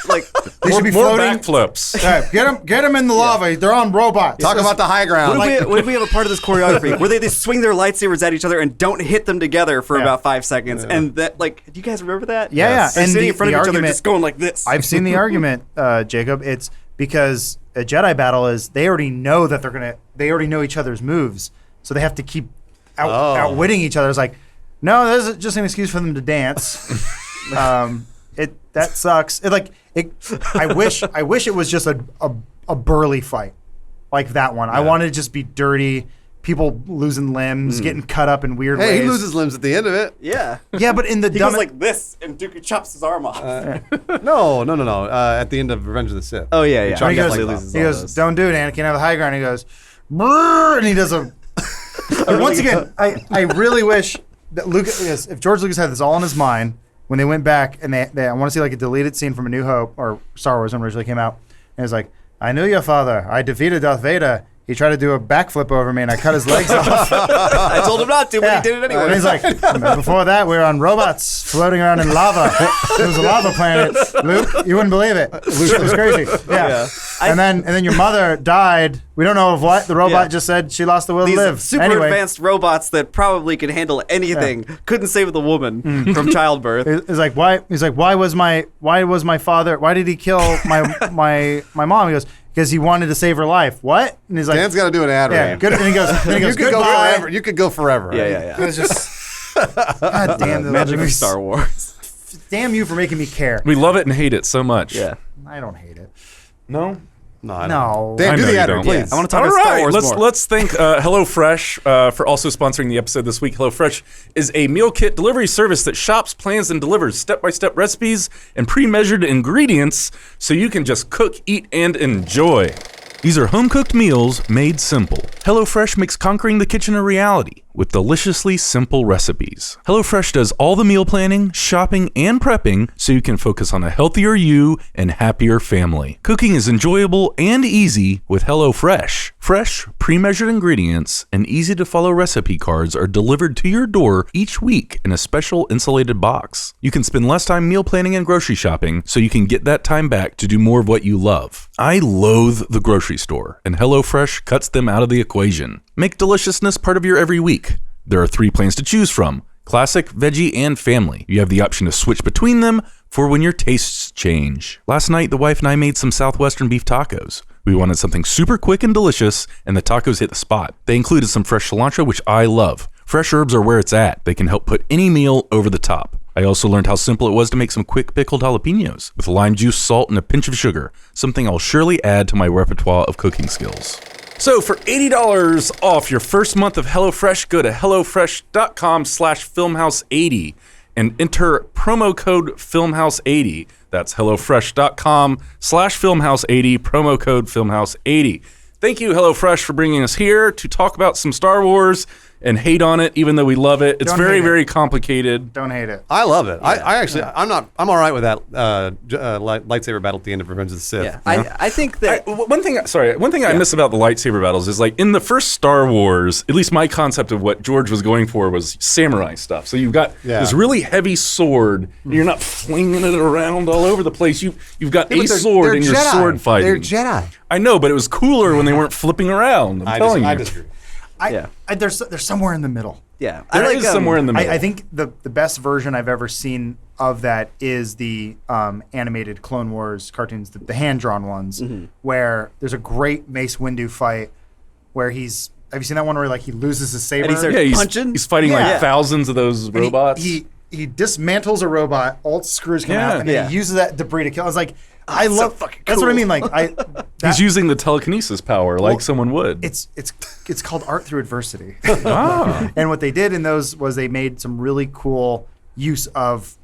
like They should be more floating. backflips. Get them in the lava. They're on robots. Talk about the high ground. what if we have a part of this choreography where they swing their lightsabers at each other and don't hit them together for Yeah. about 5 seconds, and that like, do you guys remember that? Yeah, yeah. They're And sitting the- in front the of each other, argument- just going like this. I've seen the argument, Jacob. It's because a Jedi battle is they already know that they already know each other's moves, so they have to keep outwitting each other. It's like, no, this is just an excuse for them to dance. That sucks. I wish it was just a burly fight like that one. I wanted to just be dirty. People losing limbs, getting cut up in weird ways. Hey, he loses limbs at the end of it. yeah. Yeah, but in the He dumb goes like this, and Dooku chops his arm off. No. At the end of Revenge of the Sith. Oh, yeah, yeah. Chuck he goes, definitely loses he all goes those. don't do it, Anakin. Have the high ground. He goes, "Brrr," and he does a But once again, I really wish that if George Lucas had this all in his mind when they went back and I want to see like a deleted scene from A New Hope or Star Wars when it originally came out, and it's like, I knew your father. I defeated Darth Vader. He tried to do a backflip over me, and I cut his legs off. I told him not to, but he did it anyway. And he's like, before that, we were on robots floating around in lava. It was a lava planet. Luke, you wouldn't believe it. Luke, it was crazy. Yeah. And then your mother died. We don't know of what. The robot just said she lost the will to live. These super advanced robots that probably could handle anything couldn't save the woman from childbirth. It's like, why? He's like, why was my father? Why did he kill my mom? He goes, because he wanted to save her life. What? And he's like, Dan's got to do an ad read. Good. And he goes, you could go forever. You could go forever. Yeah. It was just, God damn, the magic of Star Wars. Damn you for making me care. We love it and hate it so much. Yeah. I don't hate it. No? No, I don't. No. Dan, do I know the you ad don't. read, please. I want to talk All about Star right, Wars more. let's thank HelloFresh for also sponsoring the episode this week. HelloFresh is a meal kit delivery service that shops, plans, and delivers step-by-step recipes and pre-measured ingredients so you can just cook, eat, and enjoy. These are home-cooked meals made simple. HelloFresh makes conquering the kitchen a reality with deliciously simple recipes. HelloFresh does all the meal planning, shopping, and prepping so you can focus on a healthier you and happier family. Cooking is enjoyable and easy with HelloFresh. Fresh, pre-measured ingredients and easy-to-follow recipe cards are delivered to your door each week in a special insulated box. You can spend less time meal planning and grocery shopping so you can get that time back to do more of what you love. I loathe the grocery store, and HelloFresh cuts them out of the equation. Make deliciousness part of your every week. There are 3 plans to choose from: classic, veggie, and family. You have the option to switch between them for when your tastes change. Last night, the wife and I made some Southwestern beef tacos. We wanted something super quick and delicious, and the tacos hit the spot. They included some fresh cilantro, which I love. Fresh herbs are where it's at. They can help put any meal over the top. I also learned how simple it was to make some quick pickled jalapenos with lime juice, salt, and a pinch of sugar, something I'll surely add to my repertoire of cooking skills. So for $80 off your first month of HelloFresh, go to hellofresh.com/filmhouse80 and enter promo code filmhouse80. That's hellofresh.com/filmhouse80, promo code filmhouse80. Thank you, HelloFresh, for bringing us here to talk about some Star Wars and hate on it, even though we love it. It's very, very complicated. Don't hate it. I love it. Yeah. I'm all right with that lightsaber battle at the end of Revenge of the Sith. Yeah, I think that One thing I miss about the lightsaber battles is, like, in the first Star Wars, at least my concept of what George was going for was samurai stuff. So you've got this really heavy sword, and you're not flinging it around all over the place. You've got a sword and you're sword fighting. They're Jedi. I know, but it was cooler when they weren't flipping around. I'm telling you. I disagree. There's somewhere in the middle. Yeah, There is somewhere in the middle. I think the best version I've ever seen of that is the animated Clone Wars cartoons, the hand-drawn ones, where there's a great Mace Windu fight where he's... Have you seen that one where, like, he loses his saber? And he starts punching? He's fighting like thousands of those robots. He dismantles a robot, all screws come out, and then he uses that debris to kill. I was like, I love... fucking That's what I mean. Like, He's using the telekinesis power like someone would. It's called art through adversity. Ah. And what they did in those was they made some really cool use of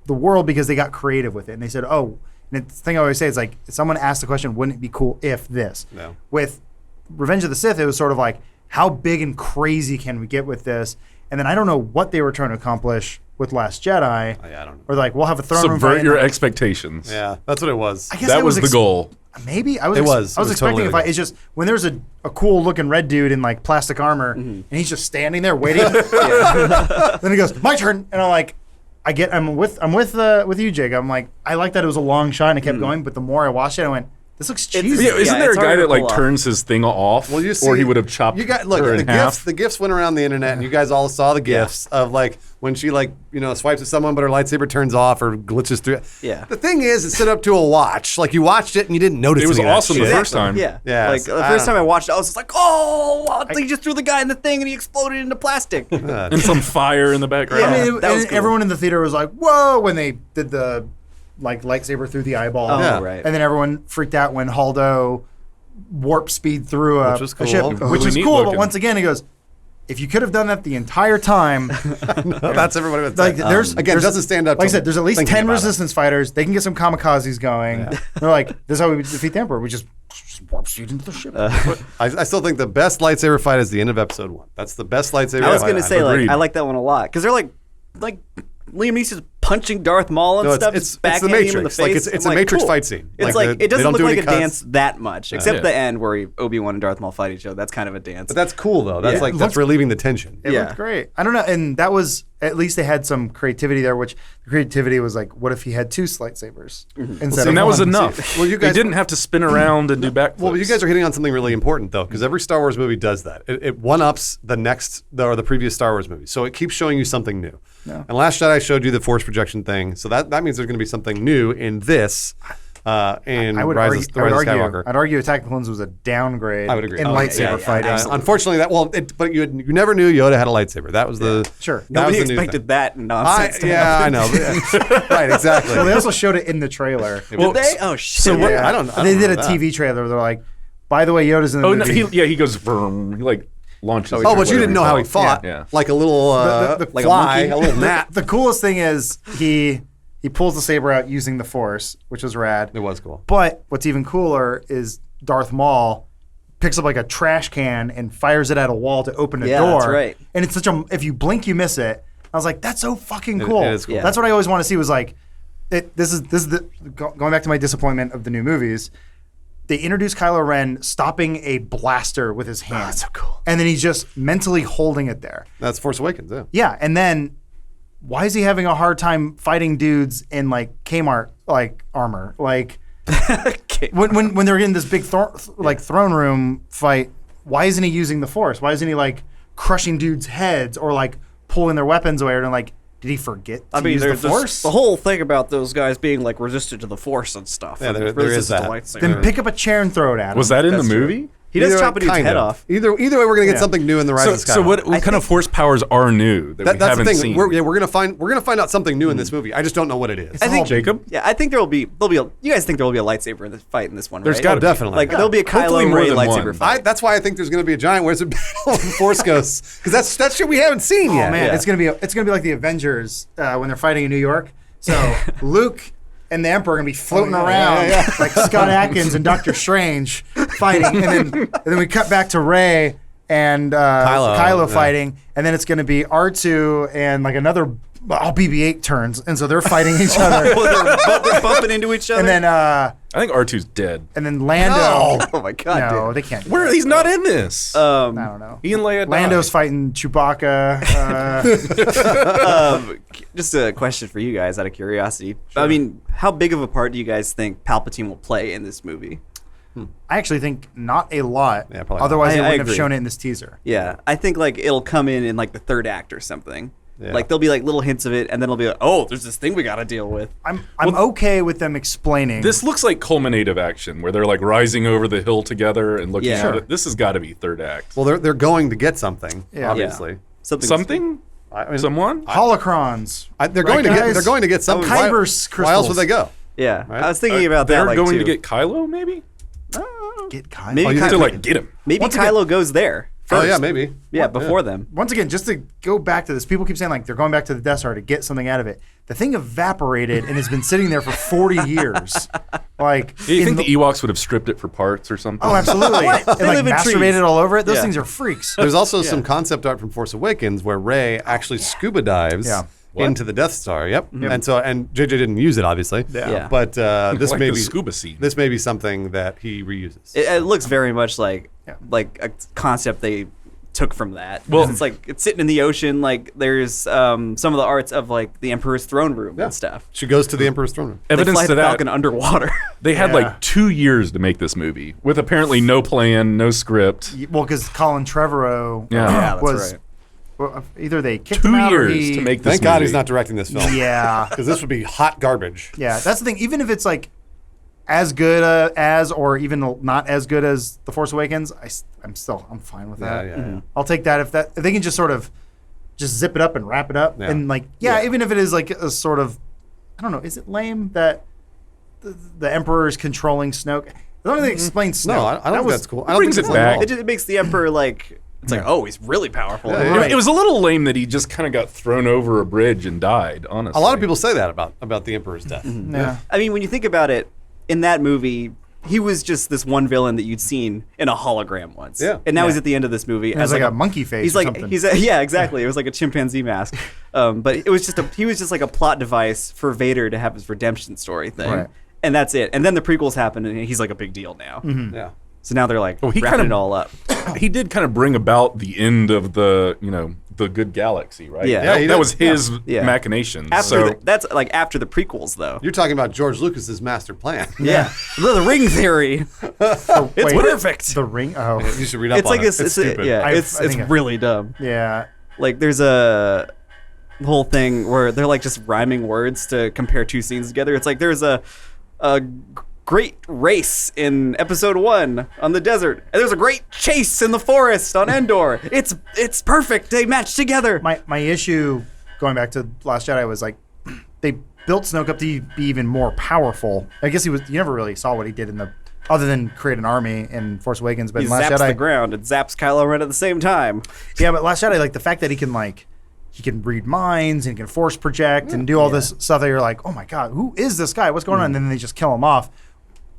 the world because they got creative with it. And they said, and the thing I always say is, like, someone asked the question, wouldn't it be cool if this? No. With Revenge of the Sith, it was sort of like, how big and crazy can we get with this? And then I don't know what they were trying to accomplish with Last Jedi. I don't know. Or like, we'll have a throne room Subvert fight. your expectations. Yeah, that's what it was. I guess That was the goal. Maybe I was. It I was was expecting totally a the fight. goal. It's just when there's a cool looking red dude in, like, plastic armor, and he's just standing there waiting. Then he goes, "My turn," and I'm like, I'm with you, Jake. I'm like, I like that it was a long shot and it kept going, but the more I watched it, I went, this looks cheesy. Yeah, isn't there a it's guy hard that, to like, pull off. turns his thing off? Well, you see, or he would have chopped her in half. The gifs went around the internet, and you guys all saw the gifs of, like, when she, like, swipes at someone, but her lightsaber turns off or glitches through it. Yeah. The thing is, it's set up to a watch. Like, you watched it and you didn't notice It was any of that awesome the shit. first time. Yeah. Yeah, Like, so the I first don't time I watched it, I was just like, oh, he just threw the guy in the thing and he exploded into plastic. And some fire in the background. I mean, that was and cool. Everyone in the theater was like, whoa, when they did the, like, lightsaber through the eyeball. Oh, Yeah. right. And then everyone freaked out when Haldo warp speed through a, Which was a ship, cool. which Really is neat cool. But looking. once again, he goes, if you could have done that the entire time, That's everybody would like say. there's Again, it there's- doesn't stand up Like I to said, there's at least thinking 10 about it. resistance fighters. They can get some kamikazes going. They're like, this is how we defeat the Emperor. We just warp speed into the ship. I still think the best lightsaber fight is the end of episode 1. That's the best lightsaber I was fight. gonna say agreed. I like that one a lot because they're like Liam Neeson's punching Darth Maul and stuff. It's the backhanding him in the Matrix. face. Like it's I'm a Matrix cool. fight scene. It's Like, like they it doesn't don't look do like any a cuts. dance that much, except Yeah. the end where Obi-Wan and Darth Maul fight each other. That's kind of a dance. But that's cool though. That's Yeah. that's relieving the tension. It Yeah. looked great. I don't know, and that was at least they had some creativity there. Which the creativity was like, what if he had 2 lightsabers instead of And that was one? enough. Well, you guys- They didn't have to spin around and do backflips. Well, you guys are hitting on something really important though, because every Star Wars movie does that. It one-ups the previous Star Wars movie, so it keeps showing you something new. Yeah. And Last Jedi showed you the Force projection thing, so that means there's going to be something new in this. In I would Rise argue, of Skywalker. I'd argue Attack of the Clones was a downgrade. I would agree. in Oh, lightsaber yeah, fighting. absolutely. Unfortunately, but you never knew Yoda had a lightsaber. That was the Sure. that Nobody was the new expected thing. that nonsense. to Yeah, I happen. know. Right, exactly. Well, they also showed it in the trailer. Did they? Oh shit! so what- Yeah. I don't know They did a that. TV trailer. They're like, by the way, Yoda's in the Oh no, movie. he goes vroom. He like launches. Oh, but you didn't know how he fought. fought. Yeah. Like a little The Like a fly, monkey? a little gnat. The coolest thing is he pulls the saber out using the Force, which was rad. It was cool. But what's even cooler is Darth Maul picks up like a trash can and fires it at a wall to open a Yeah, door. that's right. And it's if you blink, you miss it. I was like, that's so fucking cool. it is cool. Yeah. That's what I always want to see was like, this is going back to my disappointment of the new movies. They introduced Kylo Ren stopping a blaster with his hand. that's so cool. And then he's just mentally holding it there. That's Force Awakens, yeah. Yeah, and then why is he having a hard time fighting dudes in like Kmart like armor? Like when they're in this big throne room fight, why isn't he using the Force? Why isn't he like crushing dudes' heads or like pulling their weapons away? And like, did he forget to use the there's Force? the whole thing about those guys being like resistant to the Force and stuff. Yeah, and there is resistant to that. lightsaber. Then pick up a chair and throw it at him. Was that in the That's true. movie? He does Either chop a dude's kind head of. off. Either way, we're gonna get Yeah. something new in the Rise of Skywalker. So what kind of force powers are new that we That's the haven't thing. seen? We're gonna find out something new in this movie. I just don't know what it is. I think Jacob? Yeah, I think there'll be you guys think there will be a lightsaber in this fight in this one, There's right? gotta be. definitely. Like there'll be a Hopefully Kylo more Ren than lightsaber one. fight. That's why I think there's going to be a giant wizard battle of Force Ghosts, because that's shit we haven't seen Oh yet. man, Yeah. it's gonna be like the Avengers when they're fighting in New York. So Luke and the Emperor are gonna be floating around like Scott Adkins and Doctor Strange fighting, and then we cut back to Rey and Kylo yeah. fighting, and then it's gonna be R2 and like another all BB-8 turns, and so they're fighting each other, They're bumping into each other. and then I think R2's dead. Lando. oh my god, No, dude. they can't. do Where that. he's not in this. I don't know. He and Leia. Lando's died. fighting Chewbacca. Just a question for you guys out of curiosity. I mean, how big of a part do you guys think Palpatine will play in this movie? I actually think not a lot. Yeah, probably not. Otherwise, they I wouldn't have agree. shown it in this teaser. Yeah, I think like it'll come in like the third act or something. Yeah. Like there'll be like little hints of it, and then it'll be like, oh, there's this thing we got to deal with. I'm okay with them explaining. This looks like culminative action where they're like rising over the hill together and looking Yeah. at Sure. it. This has got to be third act. Well, they're going to get something, Yeah. obviously. Something? I mean, Someone? holocrons. they're going to get. guys? They're going to get something. Kyber's Why else crystals. would they go? Yeah, Right? I was thinking about They're that. Like, going too. to get Kylo, maybe? Get Kylo. Maybe you Kylo, To like get him. maybe Once again- Kylo goes there. Oh First. yeah, maybe. Yeah, before them. Once again, just to go back to this, people keep saying like they're going back to the Death Star to get something out of it. The thing evaporated and has been sitting there for 40 years. Like, You in think the Ewoks would have stripped it for parts or something? oh, absolutely, and They like live in trees. masturbated all over it. Those Yeah. things are freaks. There's also some concept art from Force Awakens where Rey actually scuba dives Yeah. into the Death Star. Yep. And JJ didn't use it obviously. Yeah. But this Like may the be scuba scene. This may be something that he reuses. It looks very much like Yeah. a concept they took from that. Well- Well, it's like it's sitting in the ocean. Like there's some of the arts of like the Emperor's throne room Yeah. and stuff. She goes to the Emperor's throne room. They Evidence fly to the that. Falcon underwater. They had Yeah. like 2 years to make this movie with apparently no plan, no script. Well, because Colin Trevorrow Yeah. Yeah, that's was right. well, either they kicked 2 him out or years he, to make this Thank God movie. he's not directing this film. Yeah. Because this would be hot garbage. Yeah, that's the thing. Even if it's like as good as, or even not as good as The Force Awakens, I'm fine with that. Yeah. I'll take that if they can just sort of just zip it up and wrap it up Yeah. and like even if it is like a sort of I don't know, is it lame that the Emperor is controlling Snoke? As long as they explain Snoke. No, I don't think that's cool. I don't brings think it that's back. cool. It makes the Emperor like it's like oh he's really powerful. Yeah, Right. It was a little lame that he just kind of got thrown over a bridge and died, honestly. A lot of people say that about the Emperor's death. Yeah. I mean, when you think about it, in that movie, he was just this one villain that you'd seen in a hologram once. Yeah. And now he's at the end of this movie. It was like a monkey face. He's or like something. yeah, exactly. It was like a chimpanzee mask. But he was just like a plot device for Vader to have his redemption story thing. Right. And that's it. And then the prequels happen, and he's like a big deal now. Yeah. So now they're like Well, he wrapping kind it of- all up. He did kind of bring about the end of the the good galaxy, right? Yeah. Yeah, he that did. was his Yeah. machinations. After that's like after the prequels, though. You're talking about George Lucas's master plan. Yeah, the ring theory. It's Wait, perfect. The ring. Oh, You should read up It's on like it. it's stupid. yeah, I it's think really dumb. yeah. Like there's a whole thing where they're like just rhyming words to compare two scenes together. It's like there's a great race in episode 1 on the desert, and there's a great chase in the forest on Endor. It's perfect. They match together. My issue going back to Last Jedi was like they built Snoke up to be even more powerful. I guess you never really saw what he did in the other than create an army in Force Awakens, but He in Last zaps Jedi the ground and zaps Kylo Ren at the same time. yeah, but Last Jedi, like the fact that he can read minds and he can force project and do all this stuff that you're like, oh my god, who is this guy? What's going on? And then they just kill him off.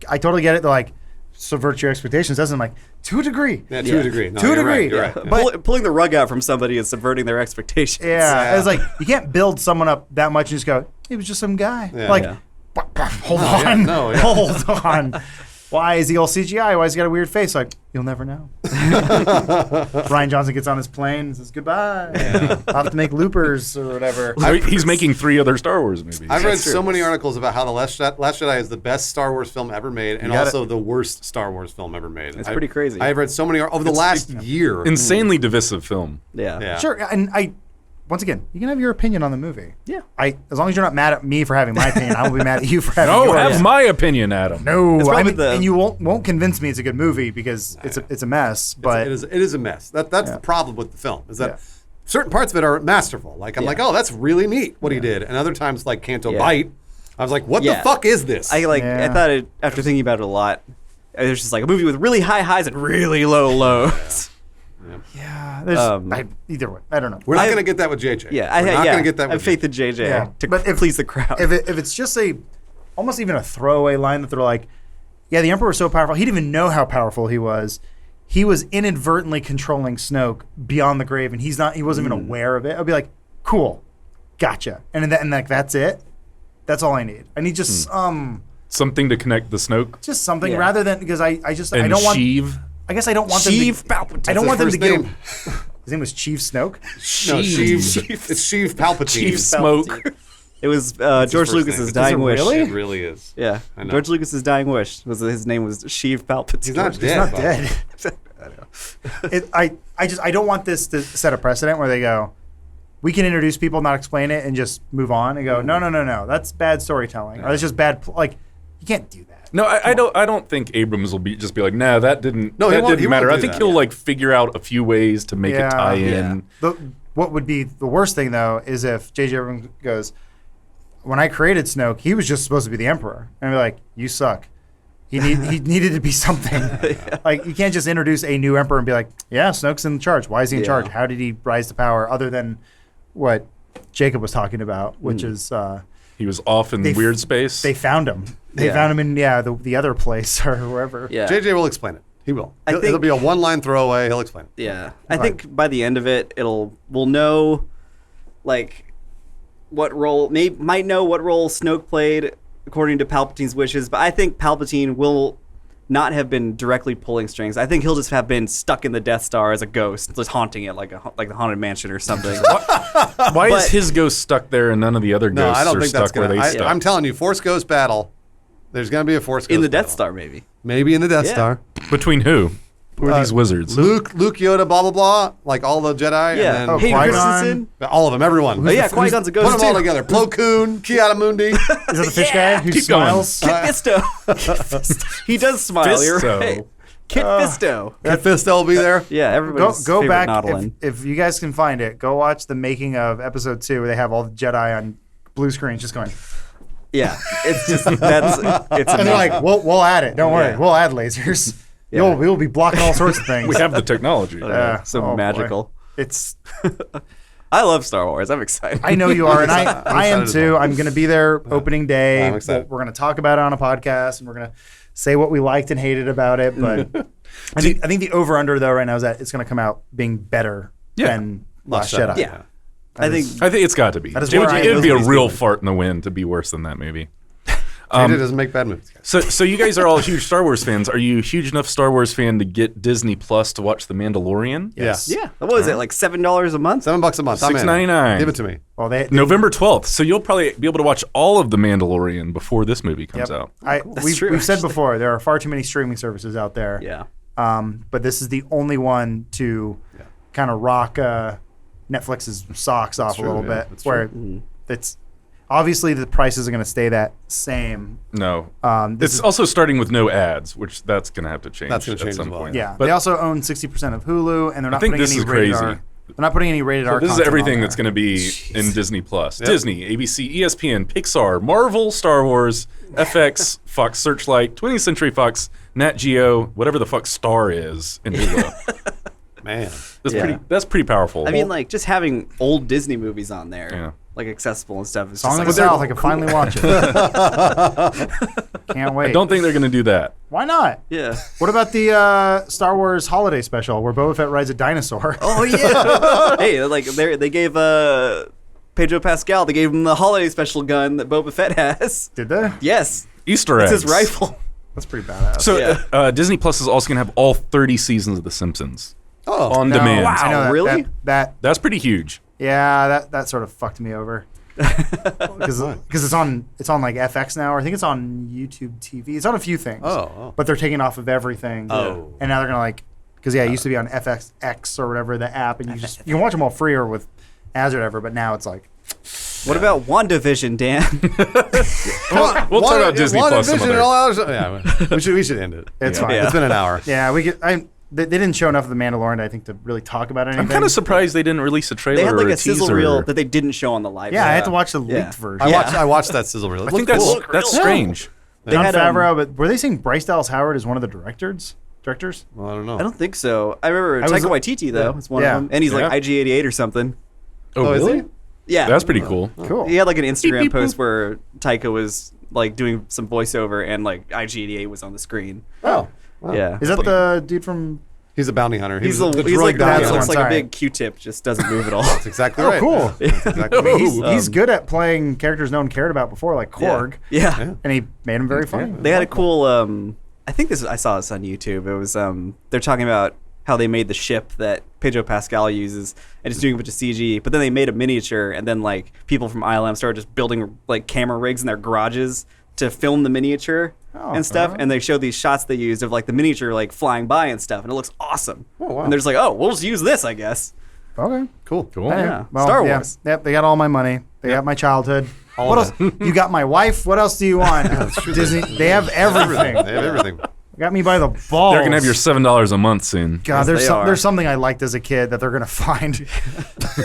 I totally get it. They're like, subvert your expectations. Doesn't like to a degree. Yeah, to a degree. No, To a you're degree. Right, you're Yeah. right. But- Pulling the rug out from somebody is subverting their expectations. Yeah, it's like you can't build someone up that much and just go, he was just some guy. Yeah. Like, Yeah. hold No, on, yeah, no, yeah. hold on. Why is he all CGI? Why has he got a weird face? Like, you'll never know. Ryan Johnson gets on his plane and says goodbye. I'll have to make loopers or whatever. So he's making 3 other Star Wars movies. I've read That's true. so many articles about how the Last Jedi is the best Star Wars film ever made, and gotta- also the worst Star Wars film ever made. That's pretty crazy. I've read so many over the last year. Insanely divisive film. Yeah. Yeah. Sure, and once again, you can have your opinion on the movie. Yeah. As long as you're not mad at me for having my opinion, I won't be mad at you for having No, yours. have my opinion, Adam. No, It's I probably mean, and you won't convince me it's a good movie because it's a mess. But it is a mess. That's the problem with the film is that Yeah. certain parts of it are masterful. Like I'm like, oh, that's really neat what he did, and other times like Canto Yeah. Bight, I was like, what the Yeah. fuck is this? I Yeah. thought it after thinking about it a lot. It was just like a movie with really high highs and really low lows. yeah, there's either way, I don't know. We're not I- going to get that with JJ. Yeah, We're not going to get that I have with faith in JJ Yeah. to But if- please the crowd. If it's just almost even a throwaway line that they're like, yeah, the Emperor was so powerful, he didn't even know how powerful he was. He was inadvertently controlling Snoke beyond the grave, and he wasn't even aware of it. I'd be like, cool, gotcha, and like that's it. That's all I need. I need just Something to connect the Snoke something Yeah. rather than because I and don't want. Sheev. I guess I don't want them Sheev to. Palpatine. I don't That's want them his to get. first name. His name was Chief Snoke. No, Sheev. It's Sheev Palpatine. Sheev Smoke. It was his George first Lucas's name. Is it dying wish. really? It really is. Yeah, I know. George Lucas's dying wish was his name was Sheev Palpatine. He's not He's dead. not Bob. dead. I don't want this to set a precedent where they go, we can introduce people, not explain it, and just move on and go, no, that's bad storytelling, or that's just bad. Like, you can't do that. No, I don't think Abrams will just be like, nah, that didn't. No, he that won't- didn't he matter. won't I do think that. he'll like figure out a few ways to make it tie in. What would be the worst thing though is if J.J. Abrams goes, when I created Snoke, he was just supposed to be the Emperor, and I'd be like, you suck. He needed to be something. Like, you can't just introduce a new Emperor and be like, yeah, Snoke's in charge. Why is he in charge? How did he rise to power? Other than what Jacob was talking about, which is He was off in weird space. they found him. They found him in the other place or wherever. Yeah. JJ will explain it. He will. I It'll think- be a one-line throwaway. He'll explain it. Yeah, I think by the end of it, we'll know, like, what role might know what role Snoke played according to Palpatine's wishes. But I think Palpatine will not have been directly pulling strings. I think he'll just have been stuck in the Death Star as a ghost, just haunting it like the Haunted Mansion or something. Why is but- his ghost stuck there and none of the other No, ghosts I don't are think that's stuck where going they to. stuck? I'm telling you, Force Ghost battle. There's going to be a Force Ghost in the Death battle. Star, maybe. Maybe in the Death Yeah. Star. Between who? Who are these wizards? Luke, Yoda, blah blah blah, like all the Jedi. Yeah. And then Hayden Qui-Gon. Christensen. all of them, everyone. Oh yeah, Qui-Gon's a Put ghost them all too. together. Plo Koon, Ki-Adi Mundi. Is that the fish guy who Keep going. smiles? Kit Fisto. He does smile. You're Fisto. right. Kit Fisto. Kit Fisto will be there. Yeah, everybody's Go favorite back Nautilin. if you guys can find it. Go watch the making of episode 2 where they have all the Jedi on blue screens just going. Yeah, it's just it's And they're like, we'll add it. Don't worry, Yeah. we'll add lasers. Yeah. We'll be blocking all sorts of things. We have the technology. so Oh, boy. magical. It's. I love Star Wars. I'm excited. I know you are, and I am excited as too. well. I'm going to be there opening day. I'm excited. We're going to talk about it on a podcast, and we're going to say what we liked and hated about it, but I think the over under though right now is that it's going to come out being better than Last Jedi. Yeah. I think it's got to be. is where I It would be a am. real fart in the wind to be worse than that movie. JJ doesn't make bad movies, guys. So you guys are all huge Star Wars fans. Are you a huge enough Star Wars fan to get Disney Plus to watch The Mandalorian? Yes. Yeah. What was it, like $7 a month? $7 a month. I'm in. $6.99. Give it to me. well, they November 12th. So you'll probably be able to watch all of The Mandalorian before this movie comes out. That's true, We've said actually. before there are far too many streaming services out there. Yeah. But this is the only one to kind of rock Netflix's socks off true, a little yeah, bit. that's Where it's obviously the prices are going to stay that same. No. This It's is- also starting with no ads, which that's going to have to change That's gonna at change some as well, point. Yeah, But they also own 60% of Hulu, and they're not think putting this any is rated crazy. R. They're not putting any rated R. this is content everything on that's there. going to be in Disney Plus. Disney, ABC, ESPN, Pixar, Marvel, Star Wars, FX, Fox Searchlight, 20th Century Fox, Nat Geo, whatever the fuck Star is in Hulu. Man. That's pretty powerful. I mean, like, just having old Disney movies on there, Yeah. like, accessible and stuff. Is Song just of like, the South. I can finally watch it. Can't wait. I don't think they're going to do that. Why not? yeah. What about the Star Wars holiday special where Boba Fett rides a dinosaur? Oh, yeah. Hey, like, they gave Pedro Pascal, they gave him the holiday special gun that Boba Fett has. Did they? Yes. Easter It's eggs. his rifle. That's pretty badass. So Yeah. Disney Plus is also going to have all 30 seasons of The Simpsons Oh. on No, demand. Wow. I know that, Really? That That's pretty huge. that sort of fucked me over. Because it's on like FX now, or I think it's on YouTube TV. It's on a few things. Oh. But they're taking off of everything. Oh. And now they're gonna because it used to be on FXX or whatever the app, and you can watch them all free or with ads or whatever. But now it's like What about WandaVision, Dan? We'll talk about Disney Plus some Vision other- and all that. Yeah, we should end it. it's fine. Yeah. It's been an hour. Yeah, they didn't show enough of the Mandalorian, I think, to really talk about anything. I'm kind of surprised they didn't release a trailer They had like or a sizzle teaser. reel that they didn't show on the live. Yeah, I had to watch the Yeah. leaked version. I watched that sizzle reel. I think that's strange. They John had, Favreau, but were they saying Bryce Dallas Howard is one of the directors? Well, I don't know. I don't think so. I remember I was- Taika Waititi though. Is one Yeah. of them, and he's like Yeah. IG-88 or something. Oh, is really? he? Yeah, That's pretty cool. Cool. He had like an Instagram post where Taika was like doing some voiceover and like IG-88 was on the screen. Oh. Wow. Yeah, Is that the dude from? He's a bounty hunter. he's the like droid the guy bounty that hunter. looks like a Sorry. big Q-tip, just doesn't move at all. That's exactly Oh, right. cool. Yeah, that's exactly right. He's good at playing characters no one cared about before, like Korg, Yeah. and he made him very funny. They had a cool. I think I saw this on YouTube. It was they're talking about how they made the ship that Pedro Pascal uses and just doing a bunch of CG, but then they made a miniature, and then like people from ILM started just building like camera rigs in their garages to film the miniature and stuff, and they showed these shots they used of like the miniature like flying by and stuff, and it looks awesome. Oh, wow. And they're just like, oh, we'll just use this, I guess. Okay. Cool. Cool. Yeah. Well, Star yeah. Wars. Yep, they got all my money. They got my childhood. All What of else? You got my wife. What else do you want? Disney. They have everything. They have everything. Got me by the balls. They're gonna have your $7 a month soon. God, Yes, they are. there's something I liked as a kid that they're gonna find.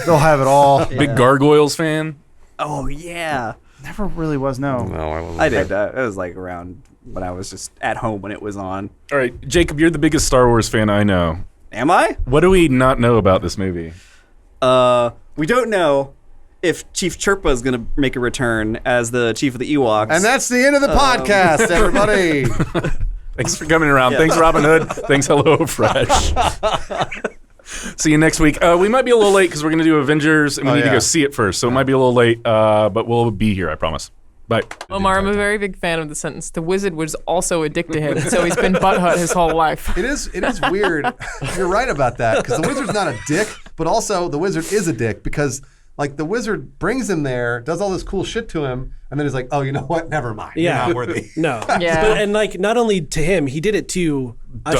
They'll have it all. Big Gargoyles fan. Oh yeah, Never really was. No. No, I wasn't. I did. It was like around when I was just at home when it was on. All right, Jacob, you're the biggest Star Wars fan I know. Am I? What do we not know about this movie? We don't know if Chief Chirpa is going to make a return as the chief of the Ewoks. And that's the end of the podcast, everybody. Thanks for coming around. Thanks, Robin Hood. Thanks, Hello Fresh. See you next week. We might be a little late because we're going to do Avengers, and we need to go see it first. So it might be a little late, but we'll be here, I promise. Bye. Omar, I'm a very big fan of the sentence. The wizard was also a dick to him, so he's been butthurt his whole life. It is weird. You're right about that because the wizard's not a dick, but also the wizard is a dick because like the wizard brings him there, does all this cool shit to him, and then he's like, oh, you know what? Never mind. Yeah. You're not worthy. No. Yeah. But, and like not only to him, he did it to Ashton